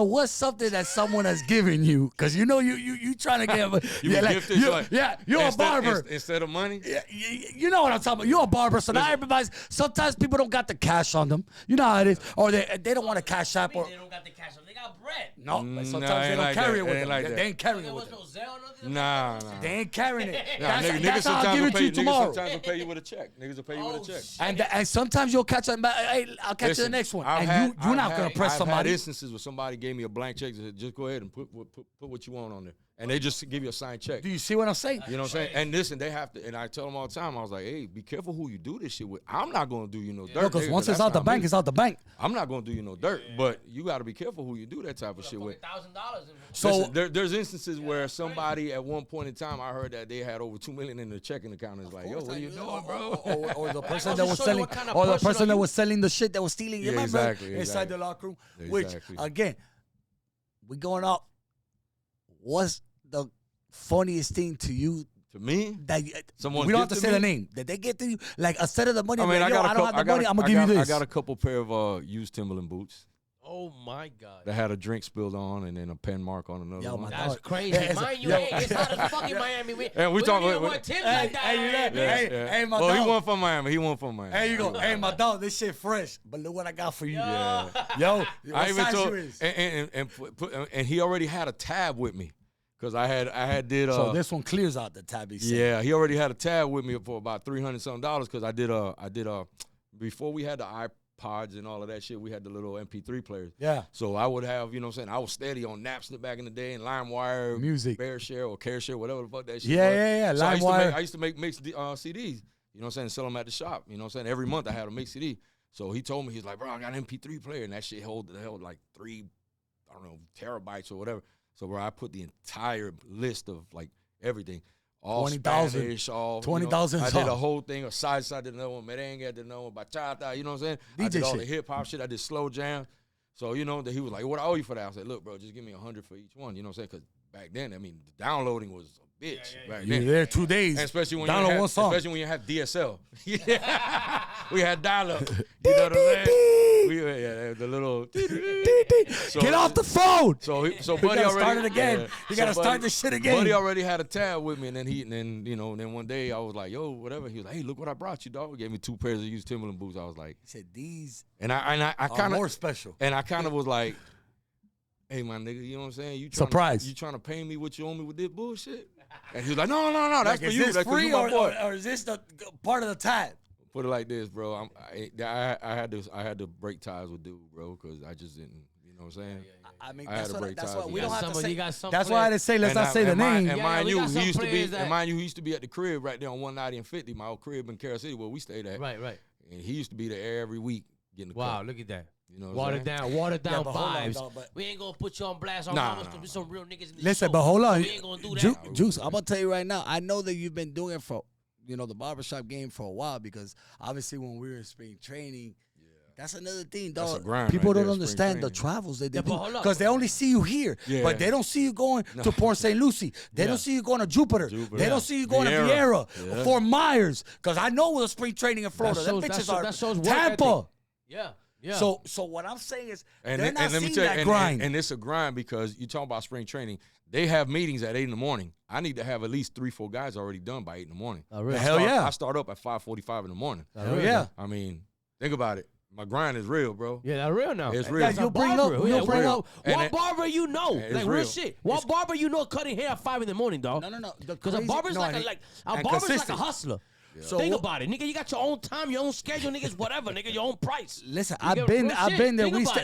C: what's something that someone has given you? Because you trying to get you're a barber.
B: Instead of money?
C: Yeah, you know what I'm talking about. You're a barber, so now sometimes people don't got the cash on them. You know how it is. Or they don't want to cash up.
A: They don't got the cash on them. They got bread.
C: No, but sometimes they don't carry it with them. They ain't carrying it with them.
B: Nah.
C: They ain't carrying it.
B: Niggas
C: how I'll give it to you tomorrow.
B: Sometimes will pay you with a check. Niggas will pay you with a check.
C: And sometimes you'll catch it. Hey, I'll catch you the next one. And you're not going to press somebody.
B: I've had instances where somebody gave me a blank check and said, just go ahead and put what you want on there. And they just give you a signed check.
C: Do you see what I'm saying?
B: You know what I'm saying? And listen, they have to, and I tell them all the time, I was like, hey, be careful who you do this shit with. I'm not going to do you no dirt.
C: Because once it's out the bank, it's out the bank.
B: I'm not going to do you no dirt. But you got to be careful who you do that type of shit with.
A: $1,000.
B: So listen, there's instances where somebody at one point in time, I heard that they had over $2 million in their checking account. It's like, yo, what are you doing, bro?
C: Or the person that was selling, or the person that was selling the shit that was stealing.
B: Yeah, exactly.
C: Inside the locker room. Which again, we going up. What's the funniest thing to you?
B: To me,
C: That
B: someone
C: we don't have to say the
B: me?
C: name. Did they get to you? Like, instead of the money,
B: I mean,
C: like, yo, I don't have the money. I'm gonna give you this.
B: I got a couple pair of used Timberland boots
A: Oh my God.
B: that had a drink spilled on and then a pen mark on another
C: Yo,
B: one.
A: That's
C: dog.
A: crazy.
C: Yeah,
A: Mind you,
C: yo.
A: hey, it's not a fucking Miami.
B: And we talk-
A: don't even
B: we-
A: want Tim like that.
C: Hey, my
B: Well,
C: dog.
B: he won from Miami. He won from Miami.
C: Hey, you go. Hey, my dog, this shit fresh. But look what I got for you.
B: Yeah.
C: Yo,
B: I
C: what
B: even
C: size
B: told,
C: you is?
B: and he already had a tab with me, cause I had did.
C: So this one clears out the tab. He said.
B: Yeah, he already had a tab with me for about $300 something, cause I did before we had the iPods and all of that shit, we had the little MP3 players.
C: Yeah.
B: So I would have, you know what I'm saying, I was steady on Napster back in the day and LimeWire,
C: Music.
B: BearShare or CareShare, whatever the fuck that shit
C: Yeah,
B: was.
C: yeah.
B: So
C: LimeWire.
B: I used to make mixed CDs, you know what I'm saying, sell them at the shop, you know what I'm saying. Every month I had a mixed CD. So he told me, he's like, bro, I got an MP3 player, and that shit held like 3, I don't know, terabytes or whatever. So bro, I put the entire list of like everything. All
C: 20,000.
B: Spanish, all
C: 20,000
B: I did a
C: songs.
B: whole thing, a side did another one, merengue did another one, bachata, you know what I'm saying? I
C: DJ
B: did all
C: shit.
B: the hip hop shit, I did slow jam. So, you know, that he was like, what I owe you for that? I said, look, bro, just give me 100 for each one, you know what I'm saying? Because back then, I mean, the downloading was a bitch back
C: You
B: then.
C: were there 2 days.
B: And especially when
C: download
B: you
C: one song.
B: especially when you have DSL. Yeah. We had dial-up. You know what I'm saying? The little. So-
C: Get off the phone.
B: So Buddy
C: gotta
B: already
C: start it again.
B: yeah.
C: You gotta
B: So
C: start this shit again.
B: Buddy already had a tab with me, and then one day I was like, yo, whatever. He was like, hey, look what I brought you, dog. He gave me 2 pairs of used Timberland boots. I was like,
C: He said these
B: and I
C: are
B: kind
C: more
B: of
C: special.
B: and I kind of was like, hey, my nigga, you know what I'm saying?
C: Surprise.
B: You trying to pay me what you owe me with this bullshit? And he was like, no, that's
C: Like,
B: for you.
C: is this
B: That's 'cause
C: free
B: you my
C: or,
B: boy.
C: or is this the part of the tab?
B: Put it like this, bro. I had to break ties with dude, bro, because I just didn't. You know what I'm saying?
C: I mean,
B: I had
C: that's
B: to
C: what,
B: break
C: that's
B: ties
C: what
B: with
C: we
B: him.
C: don't have to say.
A: You got some
C: That's why I didn't say. Let's not say the name.
B: And
A: Yeah,
B: mind
A: we
B: you,
A: got some
B: he used to be.
A: players that-
B: And mind you, he used to be at the crib right there on 190 and 50, my old crib in Carroll City where we stayed at.
A: Right.
B: And he used to be there every week getting the
A: Wow,
B: cut.
A: look at that.
B: You know what I'm saying?
A: Watered down
C: but hold on,
A: vibes.
C: dog, but-
A: We ain't gonna put you on blast. Our
B: Nah,
A: mamas
B: nah,
A: gonna be some real niggas in this
C: Listen,
A: show.
C: but hold on.
A: We ain't gonna do that.
C: Juice, I'm gonna tell you right now. I know that you've been doing it for, the barbershop game for a while, because obviously when we were in spring training, that's another thing, dog.
B: That's a grind
C: People
B: right
C: don't
B: there,
C: understand the
B: spring
C: travels that they
A: Yeah, but
C: do,
A: hold up.
C: because they only see you here,
B: Yeah.
C: but they don't see you going to Port St. Lucie. They don't see you going to Jupiter. They don't see you going to
B: Vieira.
C: Vieira,
B: Yeah.
C: Fort Myers, because I know with spring training in Florida, them bitches are
A: that shows work
C: Tampa.
A: ethic. Yeah.
C: So what I'm saying is,
B: And
C: they're
B: and
C: not
B: let me
C: seeing
B: tell you,
C: that grind.
B: and it's a grind because you talking about spring training. They have meetings at 8 in the morning. I need to have at least 3-4 guys already done by 8 in the morning.
A: Oh, really?
C: Hell yeah.
B: I start up at 5:45 in the morning.
C: Hell yeah.
B: I mean, think about it. My grind is real, bro.
A: Yeah, that's real now.
B: It's real.
C: Yeah,
A: That's
C: you'll
A: a
C: bring
A: barber.
C: up- you'll bring
A: what
C: up-
B: and
A: what
B: it-
A: barber you know?
B: it's
A: Like real
B: real.
A: shit. What barber you know cutting hair at 5 in the morning, dog?
C: No.
A: Because a barber's like a
C: and
A: barber's like a
C: consistent.
A: hustler.
C: So
A: Think
C: what-
A: about it, nigga. You got your own time, your own schedule, niggas. Whatever, nigga. Your own price.
C: Listen,
A: You
C: I've
A: get
C: been
A: real shit.
C: there.
A: Think about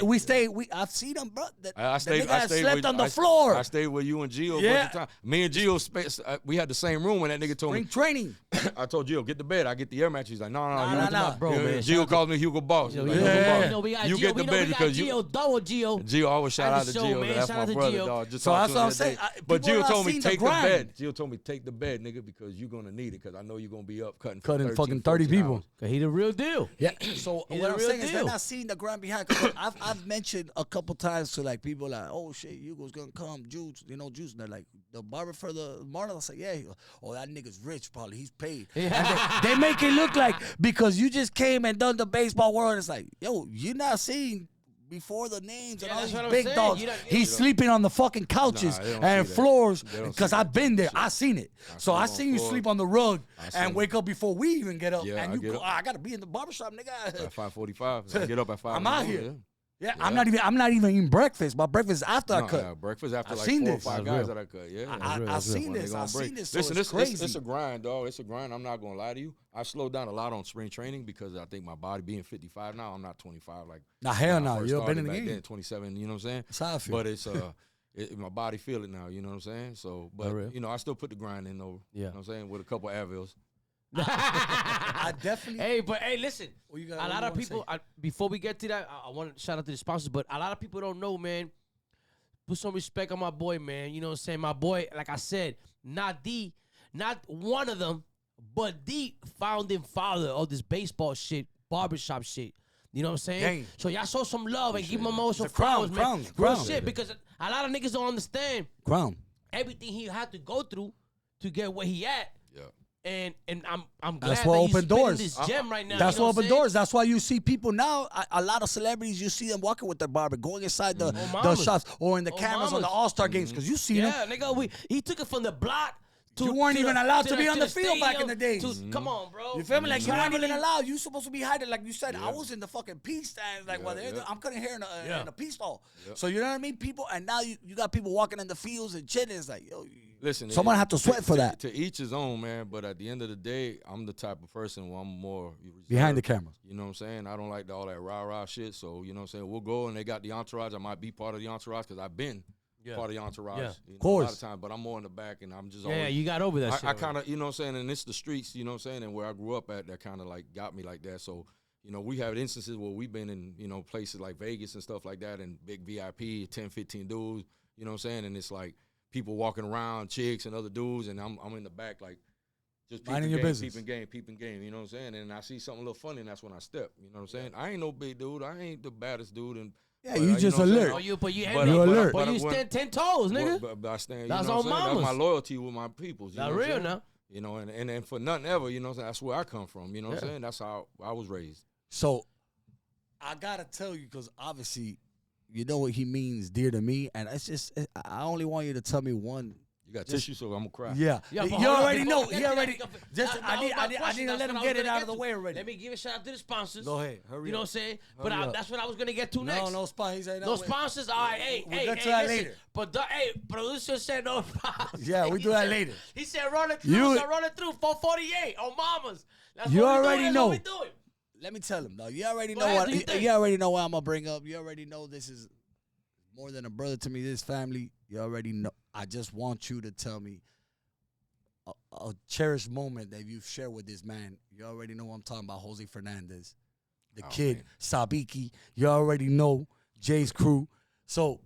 A: it.
C: I've seen them, bro.
B: I stayed.
C: The nigga
B: I
C: had
B: stayed
C: slept
B: with,
C: on the
B: I-
C: floor.
B: I stayed with you and Gio a
C: Yeah.
B: bunch of times. Me and Gio, we had the same room when that nigga told
C: Spring
B: me.
C: training.
B: I told Gio, get the bed. I get the air mattress. He's like, no.
C: Nah.
A: Bro, man.
B: Gio calls me Hugo Boss. He's like,
C: Yeah.
B: Hugo Boss.
A: You know, we got
B: You
A: Gio.
B: get the
A: We know
B: bed
A: we got
B: because you.
A: Gio, double Gio.
B: Gio, always shout out to
A: At the show,
B: Gio.
A: man.
B: That's
A: Shout
B: my
A: out to
B: brother,
A: Gio.
B: dog. Just
C: So
B: talked
C: that's
B: to
C: what
B: him
C: I'm
B: that
C: saying.
B: day. But
C: People are
B: Gio
C: not
B: told me
C: seeing the
B: take the
C: grind.
B: bed. Gio told me take the bed, nigga, because you're gonna need it. Because I know you're gonna be up cutting
C: Fucking 30 people.
B: hours.
A: Cause he the real deal.
C: Yeah. So
A: He's
C: what
A: a
C: I'm
A: real
C: saying is they're
A: deal.
C: not seeing the grind behind. 'Cause I've mentioned a couple times to like people like, oh shit, Hugo's gonna come, Juice, Juice. And they're like, the barber for the Marlins. I say, yeah. He goes, oh, that nigga's rich, probably. He's paid. And they make it look like because you just came and done the baseball world. It's like, yo, you're not seeing before the names and all
A: that's
C: these
A: what I'm
C: big
A: saying.
C: dogs.
A: You don't-
C: He's sleeping on the fucking couches
B: Nah, they don't
C: and
B: see that.
C: floors
B: They don't see
C: because
B: that
C: I've been there.
B: shit.
C: I seen it. So I
B: sleep on
C: seen you
B: floor.
C: sleep on the rug
B: I seen
C: and
B: it.
C: wake up before we even get up.
B: Yeah,
C: and
B: I
C: you
B: get
C: go,
B: up.
C: I gotta be in the barbershop, nigga.
B: At 5:45. I get up at 5.
C: I'm
B: in the
C: out
B: morning,
C: here.
B: yeah.
C: Yeah, I'm not even eating breakfast. My breakfast is after I
B: No,
C: cut.
B: yeah, breakfast after
C: I've
B: like
C: seen
B: 4 or
C: this.
B: 5
A: That's
B: guys
A: real.
B: that I cut. Yeah,
C: I've seen
B: When they
C: this.
B: gonna
C: I've
B: break.
C: seen this.
B: Listen,
C: so it's crazy.
B: it's a grind, dog. It's a grind. I'm not gonna lie to you. I slowed down a lot on spring training because I think my body being 55 now, I'm not 25 like.
C: Nah, hell
B: when I
C: no.
B: first
C: You've been
B: started
C: in the
B: back
C: game.
B: then, 27. You know what I'm saying?
C: That's how I feel.
B: But it's my body feel it now. You know what I'm saying? So, but
A: real.
B: I still put the grind in though.
A: Yeah.
B: You know what I'm saying? With a couple Advils.
C: I definitely.
A: Hey, but hey, listen.
C: What you got-
A: A
C: what
A: lot
C: you
A: of
C: wanna
A: people.
C: say?
A: Before we get to that, I want to shout out to the sponsors. But a lot of people don't know, man. Put some respect on my boy, man. You know what I'm saying? My boy, like I said, not one of them, but the founding father of this baseball shit, barbershop shit. You know what I'm saying?
C: Dang.
A: So y'all show some love and give my mom some
C: It's a crown,
A: flowers, man.
C: crown,
A: Real
C: crown.
A: shit, because a lot of niggas don't understand.
C: Crown.
A: everything he had to go through to get where he at.
B: Yeah.
A: And I'm glad
C: That's what
A: that he's
C: opened doors.
A: this gem right now.
C: That's
A: you know
C: what opened
A: I'm saying?
C: doors. That's why you see people now. A lot of celebrities, you see them walking with their barber, going inside the
A: mamas.
C: shops or in the
A: Oh,
C: cameras on the
A: mamas.
C: All-Star games because you see them.
A: Yeah, nigga, he took it from the block.
C: You weren't even allowed to be on the field back in the days.
A: Come on, bro.
C: You feel me? Like you weren't even
A: Traveling.
C: allowed. You supposed to be hiding. Like you said, I was in the fucking peace stands. Like, I'm cutting hair in a peace stall. So you know what I mean? People, and now you got people walking in the fields and chilling. It's like, yo,
B: listen,
C: someone have to sweat for that.
B: To each his own, man. But at the end of the day, I'm the type of person where I'm more reserved.
C: Behind the cameras.
B: You know what I'm saying? I don't like all that rah-rah shit. So, you know what I'm saying? We'll go and they got the entourage. I might be part of the entourage because I've been part of the entourage.
A: Yeah.
B: You know,
C: of course.
B: A lot of times, but I'm more in the back and I'm just
A: Yeah,
B: always,
A: you got over that shit.
B: I kind of, you know what I'm saying? And it's the streets, you know what I'm saying? And where I grew up at that kind of like got me like that. So, you know, we have instances where we've been in, you know, places like Vegas and stuff like that and big VIP, 10, 15 dudes, you know what I'm saying? And it's like people walking around, chicks and other dudes, and I'm in the back like just peeping
C: Minding your
B: game,
C: business.
B: peeping game, you know what I'm saying? And I see something a little funny and that's when I step, you know what I'm saying? I ain't no big dude. I ain't the baddest dude. And
C: Yeah, you just
B: know what I'm
C: alert.
B: saying?
A: But you
C: alert.
A: But you stand 10 toes, nigga.
B: But I stand,
A: That's
B: you know
A: all
B: what I'm saying?
A: mamas.
B: That's my loyalty with my peoples. You
A: Not
B: know what I'm
A: real
B: saying?
A: now.
B: You know, and for nothing ever, you know what I'm saying? That's where I come from, you know what I'm saying? That's how I was raised.
C: So I gotta tell you, because obviously you know what he means dear to me, and it's just I only want you to tell me one.
B: You got tissue, so I'm gonna cry.
C: Yeah,
A: Yeah, but
C: you
A: hold on,
C: already
A: before
C: know.
A: I get
C: He
A: to that,
C: already. Just
A: that
C: I
A: was
C: need
A: my
C: to
A: question.
C: let
A: That's
C: him
A: what I
C: get
A: was
C: it
A: gonna
C: out of the
A: to.
C: way already.
A: Let me give a shout out to the sponsors.
C: Go ahead, hurry
A: You know
C: up.
A: what I'm saying? But
C: Hurry up.
A: that's what I was gonna get to next.
C: No spot. He said
A: No sponsors. All right, hey,
C: We'll
A: hey,
C: get
A: hey,
C: to that
A: listen.
C: later.
A: But hey, producer said no sponsors.
C: Yeah, we
A: He
C: do that
A: said-
C: later.
A: He said run it through.
C: You-
A: So run it through. 448 on mamas. That's
C: You
A: what we
C: already
A: doing.
C: know.
A: That's what we doing.
C: Let me tell him though. You already
A: Go
C: know
A: ahead,
C: what.
A: do your thing.
C: You already know what I'm gonna bring up. You already know this is more than a brother to me. This family. You already know. I just want you to tell me a cherished moment that you've shared with this man. You already know what I'm talking about. Jose Fernandez, the kid,
B: man.
C: Sabiki. You already know Jay's crew. So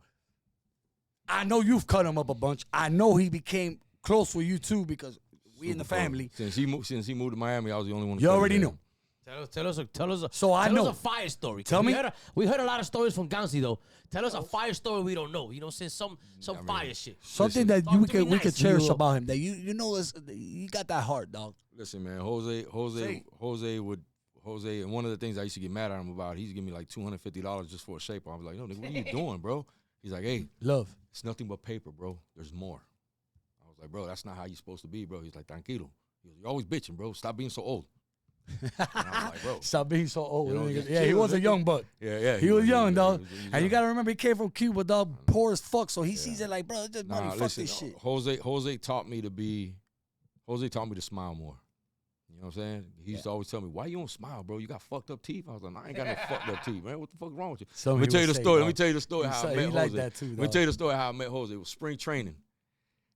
C: I know you've cut him up a bunch. I know he became close with you too because we in the
B: Super
C: family.
B: close. Since he moved to Miami, I was the only one.
C: You already know.
A: Tell us
C: So I
A: tell
C: know.
A: us a fire story.
C: Tell me.
A: We heard a lot of stories from Gansi though. Tell us a fire story we don't know. You know, since some fire shit.
C: Something
B: Listen,
C: that
A: talk
C: we
A: to me
C: could we
A: nice.
C: could cherish
A: You-
C: about him. That you know is you got that heart, dog.
B: Listen, man, Jose, and one of the things I used to get mad at him about, he used to give me like $250 just for a shaper. I was like, no, nigga, what are you doing, bro? He's like, hey,
C: Love.
B: it's nothing but paper, bro. There's more. I was like, bro, that's not how you're supposed to be, bro. He's like, tranquilo. He goes, you're always bitching, bro. Stop being so old. And I was like, bro.
C: Stop being so old.
B: You know,
C: nigga.
B: just
C: Yeah, he
B: chill,
C: was a
B: nigga.
C: young buck.
B: Yeah.
C: He was young, dog.
B: he was
C: And you
B: young.
C: gotta remember, he came from Cuba, dog, poor as fuck. So he sees it like, bro, just money, fuck
B: listen,
C: this shit.
B: Jose taught me to smile more. You know what I'm saying? He used to always tell me, why you don't smile, bro? You got fucked up teeth? I was like, I ain't got no fucked up teeth, man. What the fuck's wrong with you?
C: So
B: Let me
C: he
B: tell you
C: would
B: the
C: say,
B: story. Let
C: dog.
B: me tell you the story how I
C: He
B: met
C: like
B: Jose.
C: that too,
B: Let me
C: dog.
B: tell you the story how I met Jose. It was spring training.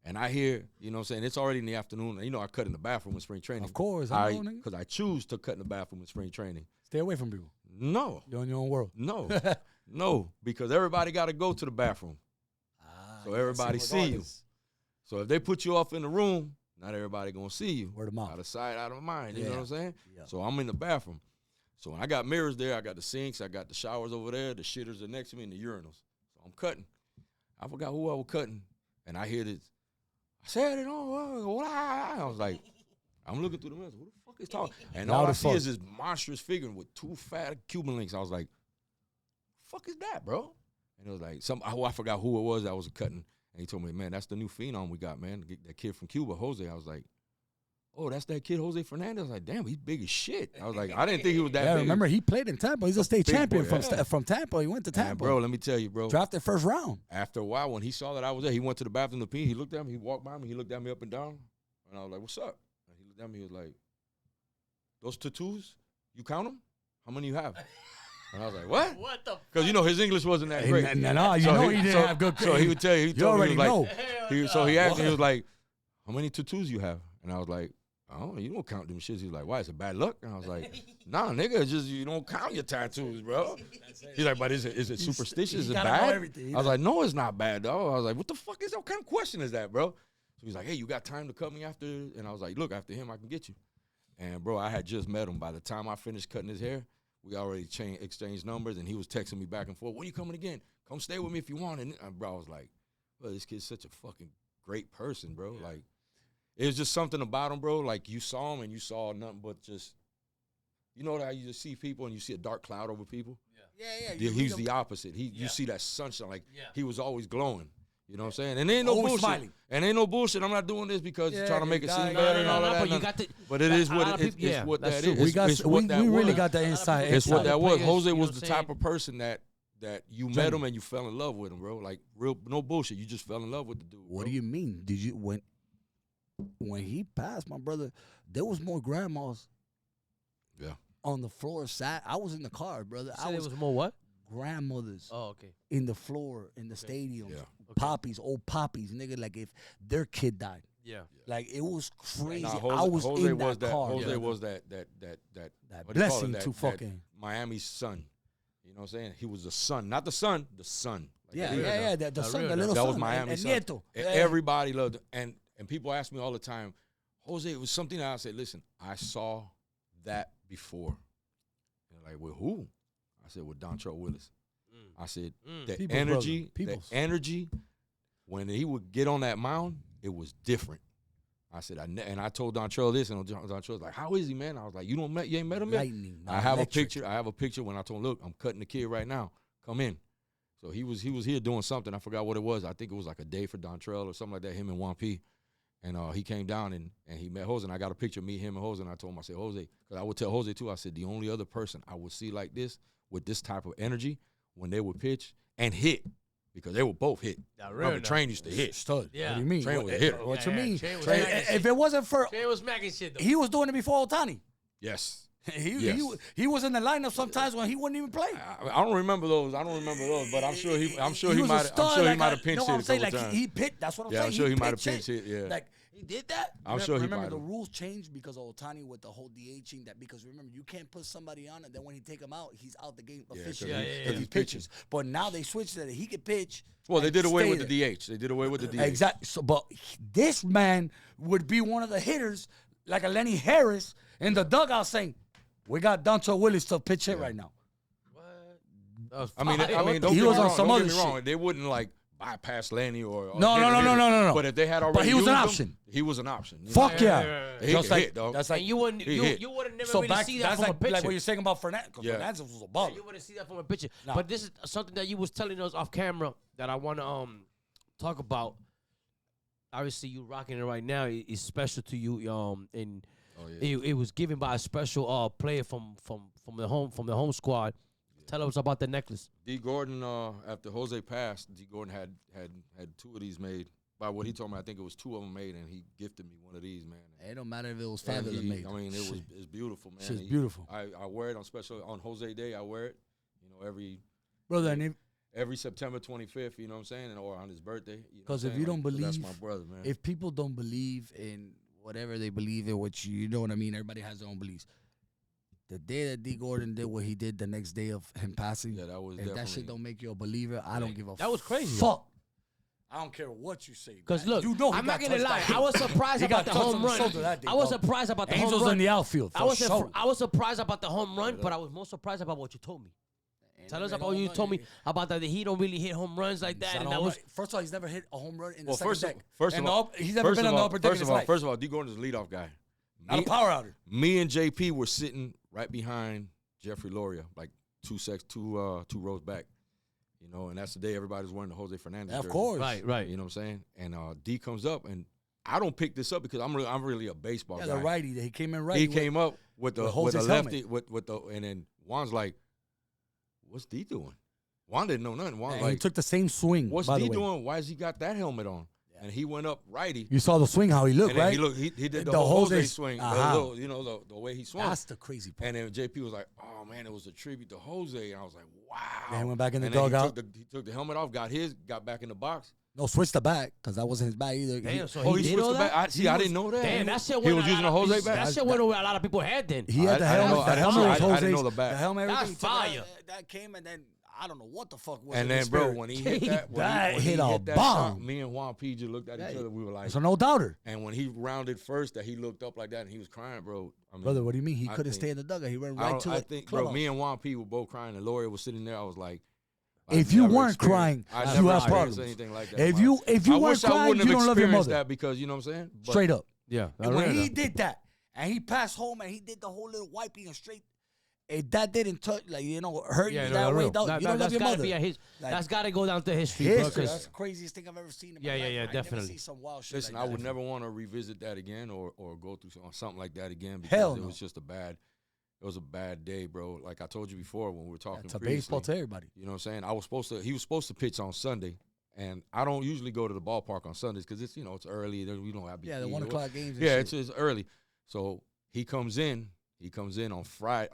B: And I hear, you know what I'm saying, it's already in the afternoon. You know, I cut in the bathroom in spring training.
C: Of course, I know, nigga.
B: Because I choose to cut in the bathroom in spring training.
C: Stay away from people.
B: No,
C: You're in your own world.
B: no, because everybody got to go to the bathroom. So everybody see you. So if they put you off in the room, not everybody gonna see you.
C: Word of mouth.
B: Out of sight, out of mind. You know
C: Yeah.
B: what I'm saying?
C: Yeah.
B: So I'm in the bathroom. So when I got mirrors there, I got the sinks, I got the showers over there, the shitters are next to me, and the urinals. So I'm cutting. I forgot who I was cutting, and I hear this. I said it on. I was like, I'm looking through the mirror. Who the fuck is talking? And all
C: Loud
B: I
C: as
B: see
C: fuck.
B: is this monstrous figure with 2 fat Cuban links. I was like, fuck is that, bro? And it was like I forgot who it was that was cutting. And he told me, man, that's the new phenom we got, man. That kid from Cuba, Jose. I was like, oh, that's that kid, Jose Fernandez. I was like, damn, he's big as shit. I was like, I didn't think he was that
C: Yeah,
B: big.
C: remember he played in Tampa. He's a state
B: big
C: champion
B: boy, yeah.
C: from Tampa. He went to
B: Man,
C: Tampa.
B: bro, let me tell you, bro.
C: Drafted first round.
B: After a while, when he saw that I was there, he went to the bathroom to pee. He looked at me. He walked by me. He looked at me up and down. And I was like, what's up? And he looked at me. He was like, those tattoos, you count them? How many you have? And I was like, what?
A: What the?
B: Because, you know, his English wasn't that great.
C: No, you
B: So
C: know he didn't have good.
B: So he would tell you. He
C: You
B: told me,
C: already
B: he was
C: know.
B: like, so he asked me, he was like, how many tattoos you have? And I was like, I don't know, you don't count them shits. He was like, why, is it bad luck? And I was like, nah, nigga, it's just you don't count your tattoos, bro. He's like, but is it superstitious? Is it
C: gotta know
B: bad?
C: everything.
B: I was like, no, it's not bad, dog. I was like, what the fuck is that? What kind of question is that, bro? So he's like, hey, you got time to cut me after? And I was like, look, after him, I can get you. And, bro, I had just met him. By the time I finished cutting his hair, we already exchanged numbers, and he was texting me back and forth. When you coming again? Come stay with me if you want. And bro, I was like, well, this kid's such a fucking great person, bro. Like, it was just something about him, bro. Like, you saw him and you saw nothing but just, you know how you just see people and you see a dark cloud over people?
C: Yeah.
B: He's the opposite. You see that sunshine. Like, he was always glowing. You know what I'm saying? And
C: Always
B: bullshit.
C: smiling.
B: And ain't no bullshit. I'm not doing this because trying to make it seem better and all of that.
A: But you got
B: but it is what it's what that is.
C: We really got the inside.
B: It's what that was. Jose
A: you know
B: was
A: what
B: the
A: I'm saying?
B: type of person that you met him and you fell in love with him, bro. Like, no bullshit. You just fell in love with the dude.
C: What do you mean? Did you when he passed, my brother? There was more grandmas.
B: Yeah.
C: On the floor, sat. I was in the car, brother.
A: There was more what?
C: Grandmothers.
A: Oh, okay.
C: In the floor, in the stadium.
B: Yeah.
C: Poppies, old poppies, nigga. Like if their kid died.
A: Yeah.
C: Like it was crazy.
B: Nah,
C: I was
B: Jose
C: in
B: was
C: that car.
B: Jose
C: brother.
B: was that what do you call
C: blessing
B: it?
C: to fucking
B: Miami's son. You know what I'm saying? He was the son, not the son, the son. Like,
C: Yeah. The son, the little
B: that
C: son.
B: was Miami's son.
C: Nieto.
B: Everybody loved him. And people ask me all the time, Jose, it was something that I said, listen, I saw that before. They're like, with who? I said, with Dontrell Willis. I said, the energy, when he would get on that mound, it was different. I said, and I told Dontrell this, and Dontrell was like, how is he, man? I was like, you ain't met him yet?
C: Lightning,
B: I have electric. I have a picture when I told him, look, I'm cutting the kid right now. Come in. So he was here doing something. I forgot what it was. I think it was like a day for Dontrell or something like that, him and 1P. And he came down and he met Jose, and I got a picture of me, him, and Jose, and I told him, I said, Jose, because I would tell Jose too, I said, the only other person I would see like this with this type of energy when they would pitch and hit, because they would both hit. Remember, Train used to hit.
C: Stud.
A: Yeah.
C: What do you mean?
B: Train was a hitter.
C: What you mean?
A: If
C: If it wasn't for,
A: Train was smacking shit though.
C: he was doing it before Ohtani.
B: Yes.
C: He was in the lineup sometimes when he wouldn't even play.
B: I don't remember those. But I'm sure he might have pinch hit a couple times.
C: He pitched. That's what I'm
B: Yeah,
C: saying.
B: I'm sure he might have
C: pitched
B: pinch hit. Yeah.
C: Like
A: He did that?
B: I'm sure he might
C: remember the
B: have.
C: rules changed because of Ohtani with the whole DHing that, because remember you can't put somebody on it, then when he take him out, he's out the game officially
B: Yeah,
C: he pitches. But now they switched that he could pitch.
B: Well, they did away with
C: there.
B: the DH. They did away with the DH.
C: Exactly. So, but this man would be one of the hitters like a Lenny Harris in the dugout saying, "We got Dontrell Willis to pitch hit right now."
A: What?
B: I mean,
C: He
B: don't get
C: was
B: me
C: on
B: wrong.
C: some
B: Don't
C: other
B: get me wrong.
C: shit.
B: They wouldn't like bypass Lenny or
C: No.
B: But if they had already
C: he was an
B: used him,
C: option.
B: he was an option. You
C: Fuck
B: know?
C: yeah.
B: He
C: Just
B: could
C: like
B: hit, dog.
C: that's
A: And
C: like
A: you wouldn't
B: He hit.
A: you would have never
C: so
A: really
C: back.
A: see that
C: That's
A: from a
C: like
A: picture.
C: what you're saying about Fernandez. Because
B: Yeah.
C: Fernandez was a baller.
A: You wouldn't see that from a picture.
C: No.
A: But this is something that you was telling us off camera that I want to talk about. Obviously, you rocking it right now. It's special to you. And it was given by a special player from the home squad. Tell us about the necklace.
B: D. Gordon, after Jose passed, D. Gordon had two of these made. By what he told me, I think it was two of them made, and he gifted me one of these, man.
C: It don't matter if it was 5 of them made.
B: I mean, it's beautiful, man.
C: Shit's beautiful.
B: I wear it on Jose Day. I wear it, you know,
C: Brother, and
B: every September 25th. You know what I'm saying, or on his birthday.
C: because if you don't believe,
B: that's my brother, man.
C: if people don't believe in whatever they believe in, which you know what I mean, everybody has their own beliefs. The day that D. Gordon did what he did, the next day of him passing,
B: Yeah, that was
C: if that
B: definitely-
C: shit don't make you a believer, I don't give a
A: That was crazy.
C: fuck. I don't care what you say.
A: Because
C: man.
A: look,
C: you know he
A: I'm
C: got
A: not gonna
C: touched
A: lie.
C: that
A: I was surprised
C: He
A: about
C: got
A: the
C: touched
A: home
C: on the
A: run.
C: shoulder that day,
A: I was
C: dog.
A: surprised about the
C: Angels
A: home run.
C: in the outfield.
A: I was
C: sure.
A: I was surprised about the home run, but I was more surprised about what you told me. Tell us about what you told me about that he don't really hit home runs like that. And that was
C: First of all, he's never hit a home run in the
B: Well,
C: second
B: first
C: deck.
B: of all,
C: he's never been on the upper deck in his life.
B: First of all, D. Gordon is the leadoff guy.
C: Not a power outer.
B: Me and JP were sitting right behind Jeffrey Loria, like two rows back. You know, and that's the day everybody's wearing the Jose Fernandez
C: Of
B: jersey.
C: course.
A: right.
B: You know what I'm saying? And D comes up, and I don't pick this up because I'm really a baseball
C: Yeah,
B: guy.
C: the righty. He came in righty.
B: He came up with a
C: Jose's
B: lefty and then Juan's like, "What's D doing?" Juan didn't know nothing. Juan
C: And
B: like,
C: he took the same swing.
B: "What's
C: by
B: D
C: the way.
B: doing? Why has he got that helmet on?" And he went up righty.
C: You saw the swing, how he looked,
B: And then
C: right?
B: he did the
C: The
B: whole
C: Jose
B: Jose swing, you know, the way he swung.
C: That's the crazy part.
B: And then JP was like, "Oh man, it was a tribute to Jose." And I was like, "Wow."
C: Then he went back in the
B: And then
C: dugout.
B: He took the helmet off, got back in the box.
C: No, switch the bat because that wasn't his bat either.
A: Damn, so
B: Oh,
A: he did
B: switched
A: all
B: the
A: that?
B: back. I didn't know that.
A: Damn, that shit
B: He
A: went
B: was using a Jose bat.
A: That shit went over a lot of people's head then.
C: He had the
B: I didn't
C: helmet.
B: know-
C: The
B: I didn't
C: helmet
B: know-
C: was
B: I
C: Jose's.
B: didn't know the bat.
C: The helmet,
A: That's
C: everything.
A: fire.
C: That came and then I don't know what the fuck was.
B: And
C: in
B: then,
C: his
B: bro,
C: spirit.
B: when he hit that,
C: That
B: when he
C: hit a
B: hit that
C: bomb.
B: shot, me and Juan P just looked at each other. We were like,
C: So no doubter.
B: and when he rounded first, that he looked up like that and he was crying, bro. I mean,
C: Brother, what do you mean? He
B: I
C: couldn't
B: think-
C: stay in the dugout. He went
B: I
C: right
B: don't-
C: to
B: I
C: the
B: think, bro,
C: clubhouse.
B: me and Juan P were both crying. And Laurie was sitting there. I was like,
C: If you weren't crying, you have problems.
B: Anything like that,
C: if you weren't crying, you don't love your mother.
B: That because you know what I'm saying. But
C: straight up.
A: Yeah.
C: And when he did that, and he passed home, and he did the whole little wiping and straight. If that didn't touch, like hurt you that way, you don't love your mother.
A: That's got to go down to history.
C: That's the craziest thing I've ever seen in my life.
A: Yeah, definitely.
C: Never see some wild shit.
B: Listen,
C: like
B: I
C: that.
B: would never want to revisit that again or go through something like that again because it was just it was a bad day, bro. Like I told you before when we were talking
C: It's a
B: previously,
C: baseball to everybody.
B: You know what I'm saying? He was supposed to pitch on Sunday, and I don't usually go to the ballpark on Sundays because it's it's early. We don't have
C: the 1 o'clock games.
B: Yeah, it's early. So he comes in on Friday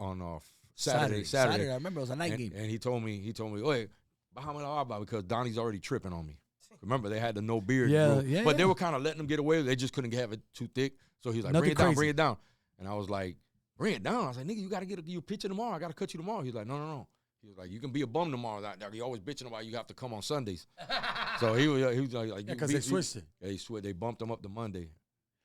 B: Saturday.
C: I remember it was a night game.
B: And he told me, "Wait, because Donnie's already tripping on me." Remember, they had the no beard rule, but they were kind of letting them get away. They just couldn't have it too thick. So he's like, bring it down. And I was like, bring it down. I was like, nigga, you got to get your picture tomorrow. I got to cut you tomorrow. He's like, no. He was like, you can be a bum tomorrow. He always bitching about you have to come on Sundays. So he was like,
C: because they switched it.
B: Yeah, they bumped him up to Monday.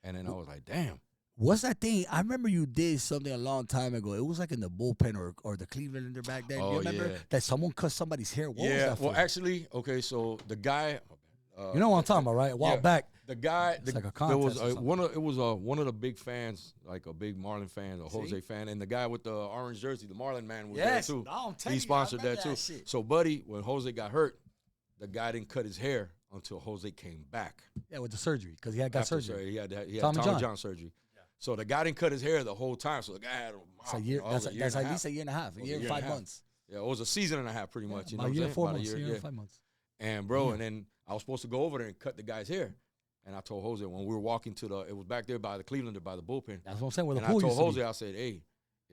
B: And then I was like, damn.
C: What's that thing? I remember you did something a long time ago. It was like in the bullpen or the Clevelander back then. You remember that someone cut somebody's hair? What was that for?
B: Well, actually, okay, so the guy,
C: you know what I'm talking about, right? A while back.
B: The guy,
C: like a contest.
B: It was one of the big fans, like a big Marlin fan, a Jose fan, and the guy with the orange jersey, the Marlin man, was there too. He sponsored that too. So, buddy, when Jose got hurt, the guy didn't cut his hair until Jose came back.
C: Yeah, with the surgery because he had got surgery.
B: He had Tommy John surgery. So the guy didn't cut his hair the whole time. So the guy had a year. That's
C: at least a year and a half, a year and 5 months.
B: Yeah, it was a season and a half, pretty much. You know,
C: a year and 4 months.
B: About a
C: year and 5 months.
B: And bro, and then I was supposed to go over there and cut the guy's hair. And I told Jose when we were walking it was back there by the Clevelander, by the bullpen.
C: That's what I'm saying. Where the
B: pool
C: used to be.
B: I told Jose, I said, hey,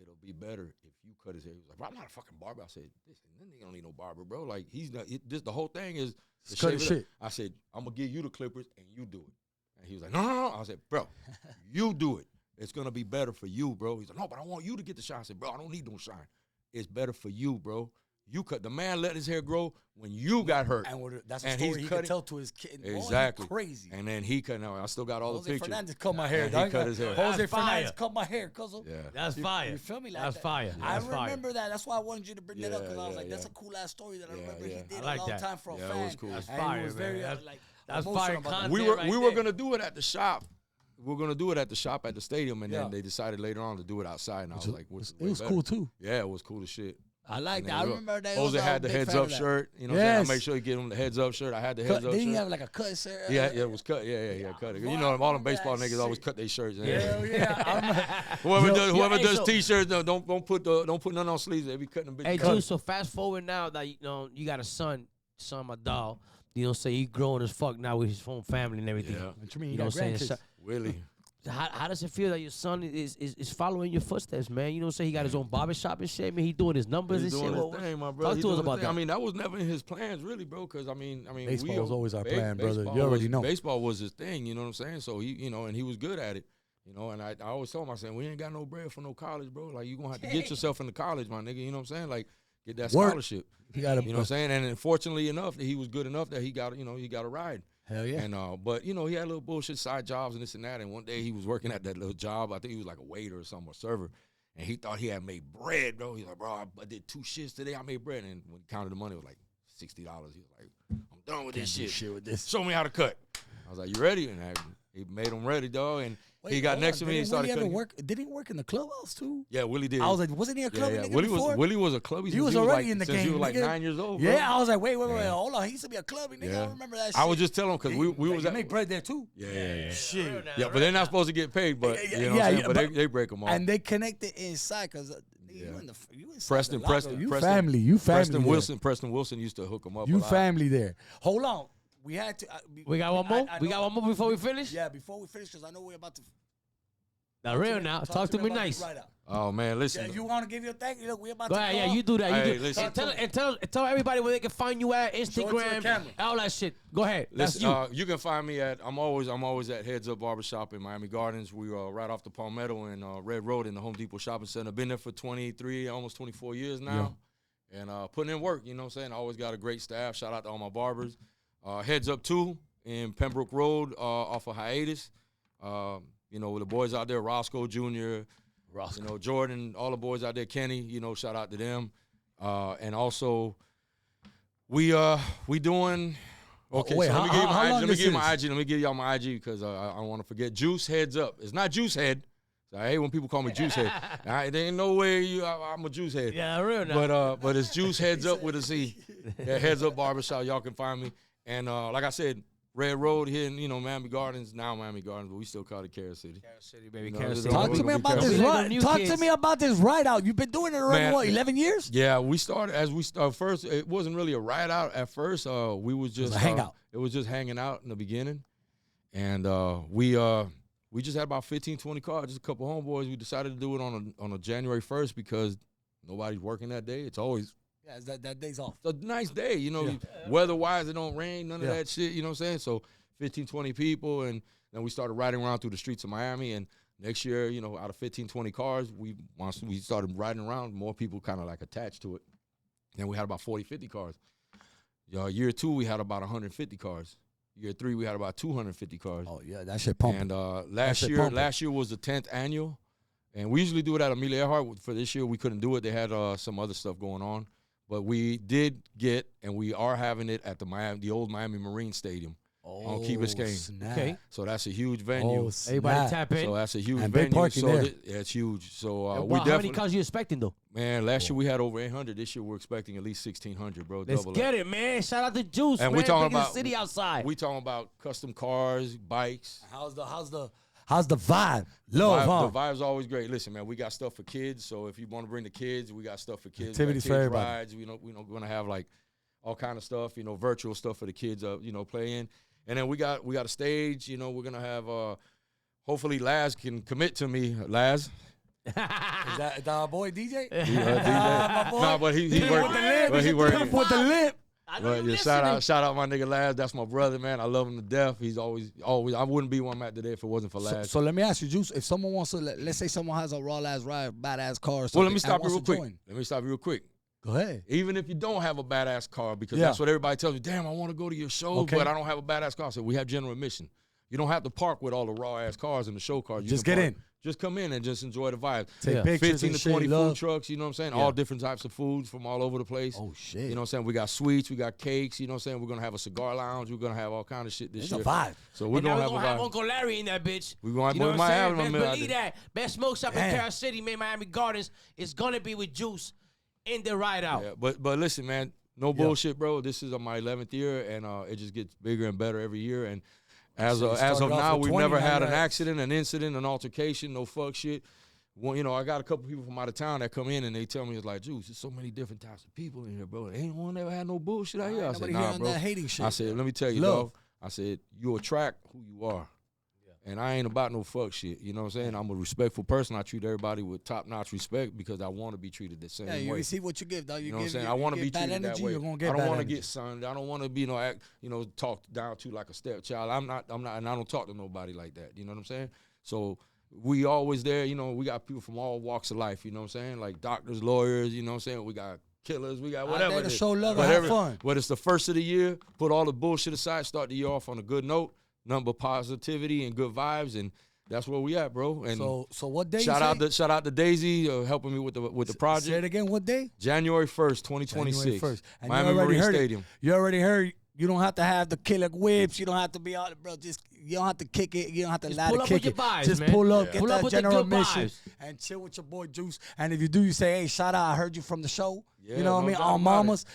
B: it'll be better if you cut his hair. He was like, bro, I'm not a fucking barber. I said, listen, this nigga don't need no barber, bro. Like, he's not, the whole thing is
C: cut his shit.
B: I said, I'm going to give you the clippers and you do it. And he was like, no. I said, bro, you do it. It's going to be better for you, bro. He's like, no, but I want you to get the shine. I said, bro, I don't need no shine. It's better for you, bro. You cut. The man let his hair grow when you got hurt.
C: And that's a story he could tell to his kid.
B: Exactly.
C: Oh, crazy.
B: And then he cut. Now I still got all the pictures.
C: Jose Fernandez cut my hair.
B: He cut his hair.
C: Jose Fernandez cut my hair, cousin.
B: Yeah.
A: That's fire.
C: You feel me? Like
A: that's
C: that.
A: fire.
C: I remember that. That's why I wanted you to bring that up because I was like, that's a cool ass story that I remember he did a long time for a fan.
B: It was cool.
A: That's fire,
C: was very
A: that's fire content.
B: We were gonna do it at the shop. We were gonna do it at the shop at the stadium, and then they decided later on to do it outside. And I was like, it
C: was cool too.
B: Yeah, it was cool as shit.
C: I like that. I remember that.
B: Jose had the Headz Up shirt. You know what I'm saying? I made sure he gave him the Headz Up shirt. I had the Headz Up shirt.
C: Didn't he have like a cut shirt?
B: Yeah, it was cut. Yeah, cut it. You know, all them baseball niggas always cut their shirts.
C: Hell yeah.
B: Whoever does t-shirts, don't put none on sleeves. They be cutting them bitches.
A: Hey, dude, so fast forward now that you got a son, my dog. You know, say he growing as fuck now with his own family and everything.
C: Yeah. What you mean?
A: You know what I'm saying?
B: Willie.
A: How does it feel that your son is following your footsteps, man? You know what I'm saying? He got his own barbershop and shit. I mean, he doing his numbers and shit.
B: He's doing his thing, my brother.
A: Talk to us about that.
B: I mean, that was never in his plans, really, bro. Because I mean,
C: baseball was always our plan, brother. You already know.
B: Baseball was his thing. You know what I'm saying? So he, and he was good at it. You know, and I always told him, I said, we ain't got no bread for no college, bro. Like, you gonna have to get yourself into college, my nigga. You know what I'm saying? Like, get that scholarship. You know what I'm saying? And fortunately enough, that he was good enough that he got a ride.
C: Hell yeah.
B: And but he had little bullshit side jobs and this and that. And one day he was working at that little job. I think he was like a waiter or something, or server. And he thought he had made bread, bro. He's like, bro, I did 2 shifts today. I made bread. And when he counted the money, it was like $60. He was like, I'm done with this shit.
C: With this.
B: Show me how to cut. I was like, you ready? And he made him ready, dog. And he got next to me and started cutting.
C: Did he work in the clubhouse too?
B: Yeah, Willie did.
C: I was like, wasn't he a club nigga before?
B: Willie was a clubby.
C: He was already in the game.
B: He was like 9 years old.
C: Yeah, bro. I was like, wait, hold on. He used to be a clubby nigga. I remember that shit.
B: I was just telling him because we was
C: at make bread there too.
B: Yeah.
C: Shit.
B: Yeah, but they're not supposed to get paid. But you know what I'm saying? But they break them off.
C: And they connected inside because you
B: Preston.
C: You family.
B: Preston Wilson used to hook them up.
C: You family there. Hold on. We had to.
A: We got one more. We got one more before we finish.
C: Yeah, before we finish, because I know we're about to.
A: Not real now. Talk to me nice.
B: Oh man, listen.
C: Yeah, you want to give your thank you? Look, we're about
A: to. Yeah, you do that.
B: Hey,
A: you do.
B: Listen.
A: Tell everybody where they can find you at Instagram, all that shit. Go ahead.
B: Listen, you can find me at. I'm always at Headz Up Barbershop in Miami Gardens. We are right off the Palmetto and Red Road in the Home Depot Shopping Center. Been there for 23, almost 24 years now, and putting in work. You know what I'm saying? I always got a great staff. Shout out to all my barbers. Headz Up 2 in Pembroke Road off of Hiatus. You know, with the boys out there, Roscoe Jr., Jordan, all the boys out there, Kenny, shout out to them. And also, We doing. Okay,
C: wait,
B: so let me give you my IG. Let me
C: this
B: give you my
C: is?
B: IG. Let me give y'all my IG because I don't want to forget. Juice Heads Up. It's not Juice Head. So I hate when people call me Juice Head. There ain't no way I'm a Juice Head.
A: Yeah, real now.
B: But it's Juice Heads Up with a Z. Yeah, Heads Up Barbershop. Y'all can find me. And like I said, Red Road here in Miami Gardens. Now Miami Gardens, but we still call it Carrot City.
A: Carrot City, baby.
B: Carrot City.
C: Talk to me about this ride. Talk to me about this ride out. You've been doing it already, what, 11 years?
B: Yeah, we started first. It wasn't really a ride out at first. We was just
C: hang out.
B: It was just hanging out in the beginning, and we just had about 15, 20 cars. Just a couple homeboys. We decided to do it on a January 1st because nobody's working that day. It's always
C: that day's off.
B: It's a nice day, weather-wise, it don't rain, none of that shit, you know what I'm saying? So 15, 20 people, and then we started riding around through the streets of Miami, and next year, out of 15, 20 cars, once we started riding around, more people kind of like attached to it. Then we had about 40, 50 cars. Year 2, we had about 150 cars. Year 3, we had about 250 cars.
C: Oh, yeah, that shit pumping.
B: And last year was the 10th annual, and we usually do it at Amelia Earhart. For this year, we couldn't do it. They had some other stuff going on. But we did get, and we are having it at the old Miami Marine Stadium on Key Biscayne.
A: Okay.
B: So that's a huge venue.
A: Everybody tap in.
B: So that's a huge
C: and
B: venue.
C: Big parking there.
B: Yeah, it's huge. So
A: we definitely. How many cars are you expecting though?
B: Man, last year we had over 800. This year we're expecting at least 1,600, bro.
A: Let's get it, man. Shout out to Juice,
B: and
A: man.
B: we talking about
A: the city outside.
B: We talking about custom cars, bikes.
C: How's the vibe? Love,
B: The vibe's always great. Listen, man, we got stuff for kids. So if you want to bring the kids, we got stuff for kids.
C: Activities
B: kids
C: for everybody.
B: Rides. We're gonna have like all kind of stuff. Virtual stuff for the kids. Play in. And then we got a stage. We're gonna have. Hopefully, Laz can commit to me. Laz.
C: Is that our boy DJ?
B: DJ. My boy. No, but he working. But he working
C: with the lip.
B: Shout out my nigga Laz. That's my brother, man. I love him to death. He's always. I wouldn't be where I'm at today if it wasn't for Laz.
C: So let me ask you, Juice. If someone wants to, let's say someone has a raw ass ride, badass car. Or something,
B: well, let me stop you real quick.
C: Go ahead.
B: Even if you don't have a badass car, because that's what everybody tells me. Damn, I want to go to your show, but I don't have a badass car. So we have general admission. You don't have to park with all the raw ass cars and the show cars.
C: Just get in.
B: Just come in and just enjoy the vibe.
C: Take pictures
B: 15 to 20
C: food
B: trucks, you know what I'm saying? All different types of foods from all over the place.
C: Oh, shit.
B: You know what I'm saying? We got sweets, we got cakes, you know what I'm saying? We're going to have a cigar lounge. We're going to have all kind of shit this year.
C: It's a vibe.
B: So we're going to have
A: Uncle Larry in that bitch.
B: We're going to
A: have
B: Miami.
A: Best believe that. Best smoke shop in Carrot City, man, Miami Gardens, is going to be with Juice in the ride out.
B: Yeah, but listen, man, no bullshit, bro. This is my 11th year, and it just gets bigger and better every year. And as of now, we've never had an accident, an incident, an altercation, no fuck shit. Well, I got a couple people from out of town that come in and they tell me, it's like, Juice, there's so many different types of people in here, bro. Ain't one ever had no bullshit out here. I said, nah, bro.
C: That hating shit.
B: I said, let me tell you, dog. I said, you attract who you are. And I ain't about no fuck shit. You know what I'm saying? I'm a respectful person. I treat everybody with top-notch respect because I want to be treated the same way.
C: Yeah, you see what you give, dog.
B: You know what I'm saying? I want to be treated that way.
C: You're gonna get
B: I don't
C: want to
B: get sunned. I don't want to be talked down to like a stepchild. I'm not, and I don't talk to nobody like that. You know what I'm saying? So we always there. We got people from all walks of life. You know what I'm saying? Like doctors, lawyers. You know what I'm saying? We got killers. We got whatever.
C: To show love and have fun.
B: But it's the first of the year. Put all the bullshit aside. Start the year off on a good note. Nothing but positivity and good vibes, and that's where we at, bro. And
C: so what day?
B: Shout out to Daisy helping me with the project. Say
C: it again. What day?
B: January 1st, 2026.
C: January 1st. And
B: Miami Marine Stadium.
C: You already heard. You don't have to have the killer whips. You don't have to be out, bro. You don't have to kick it. You don't have to lie to kick it.
A: Vibes,
C: just
A: man.
C: pull up, get
A: pull
C: that
A: up
C: general admission,
A: vibes.
C: and chill with your boy Juice. And if you do, you say, "Hey, shout out! I heard you from the show."
B: Yeah,
C: you know what I mean? On Mamas.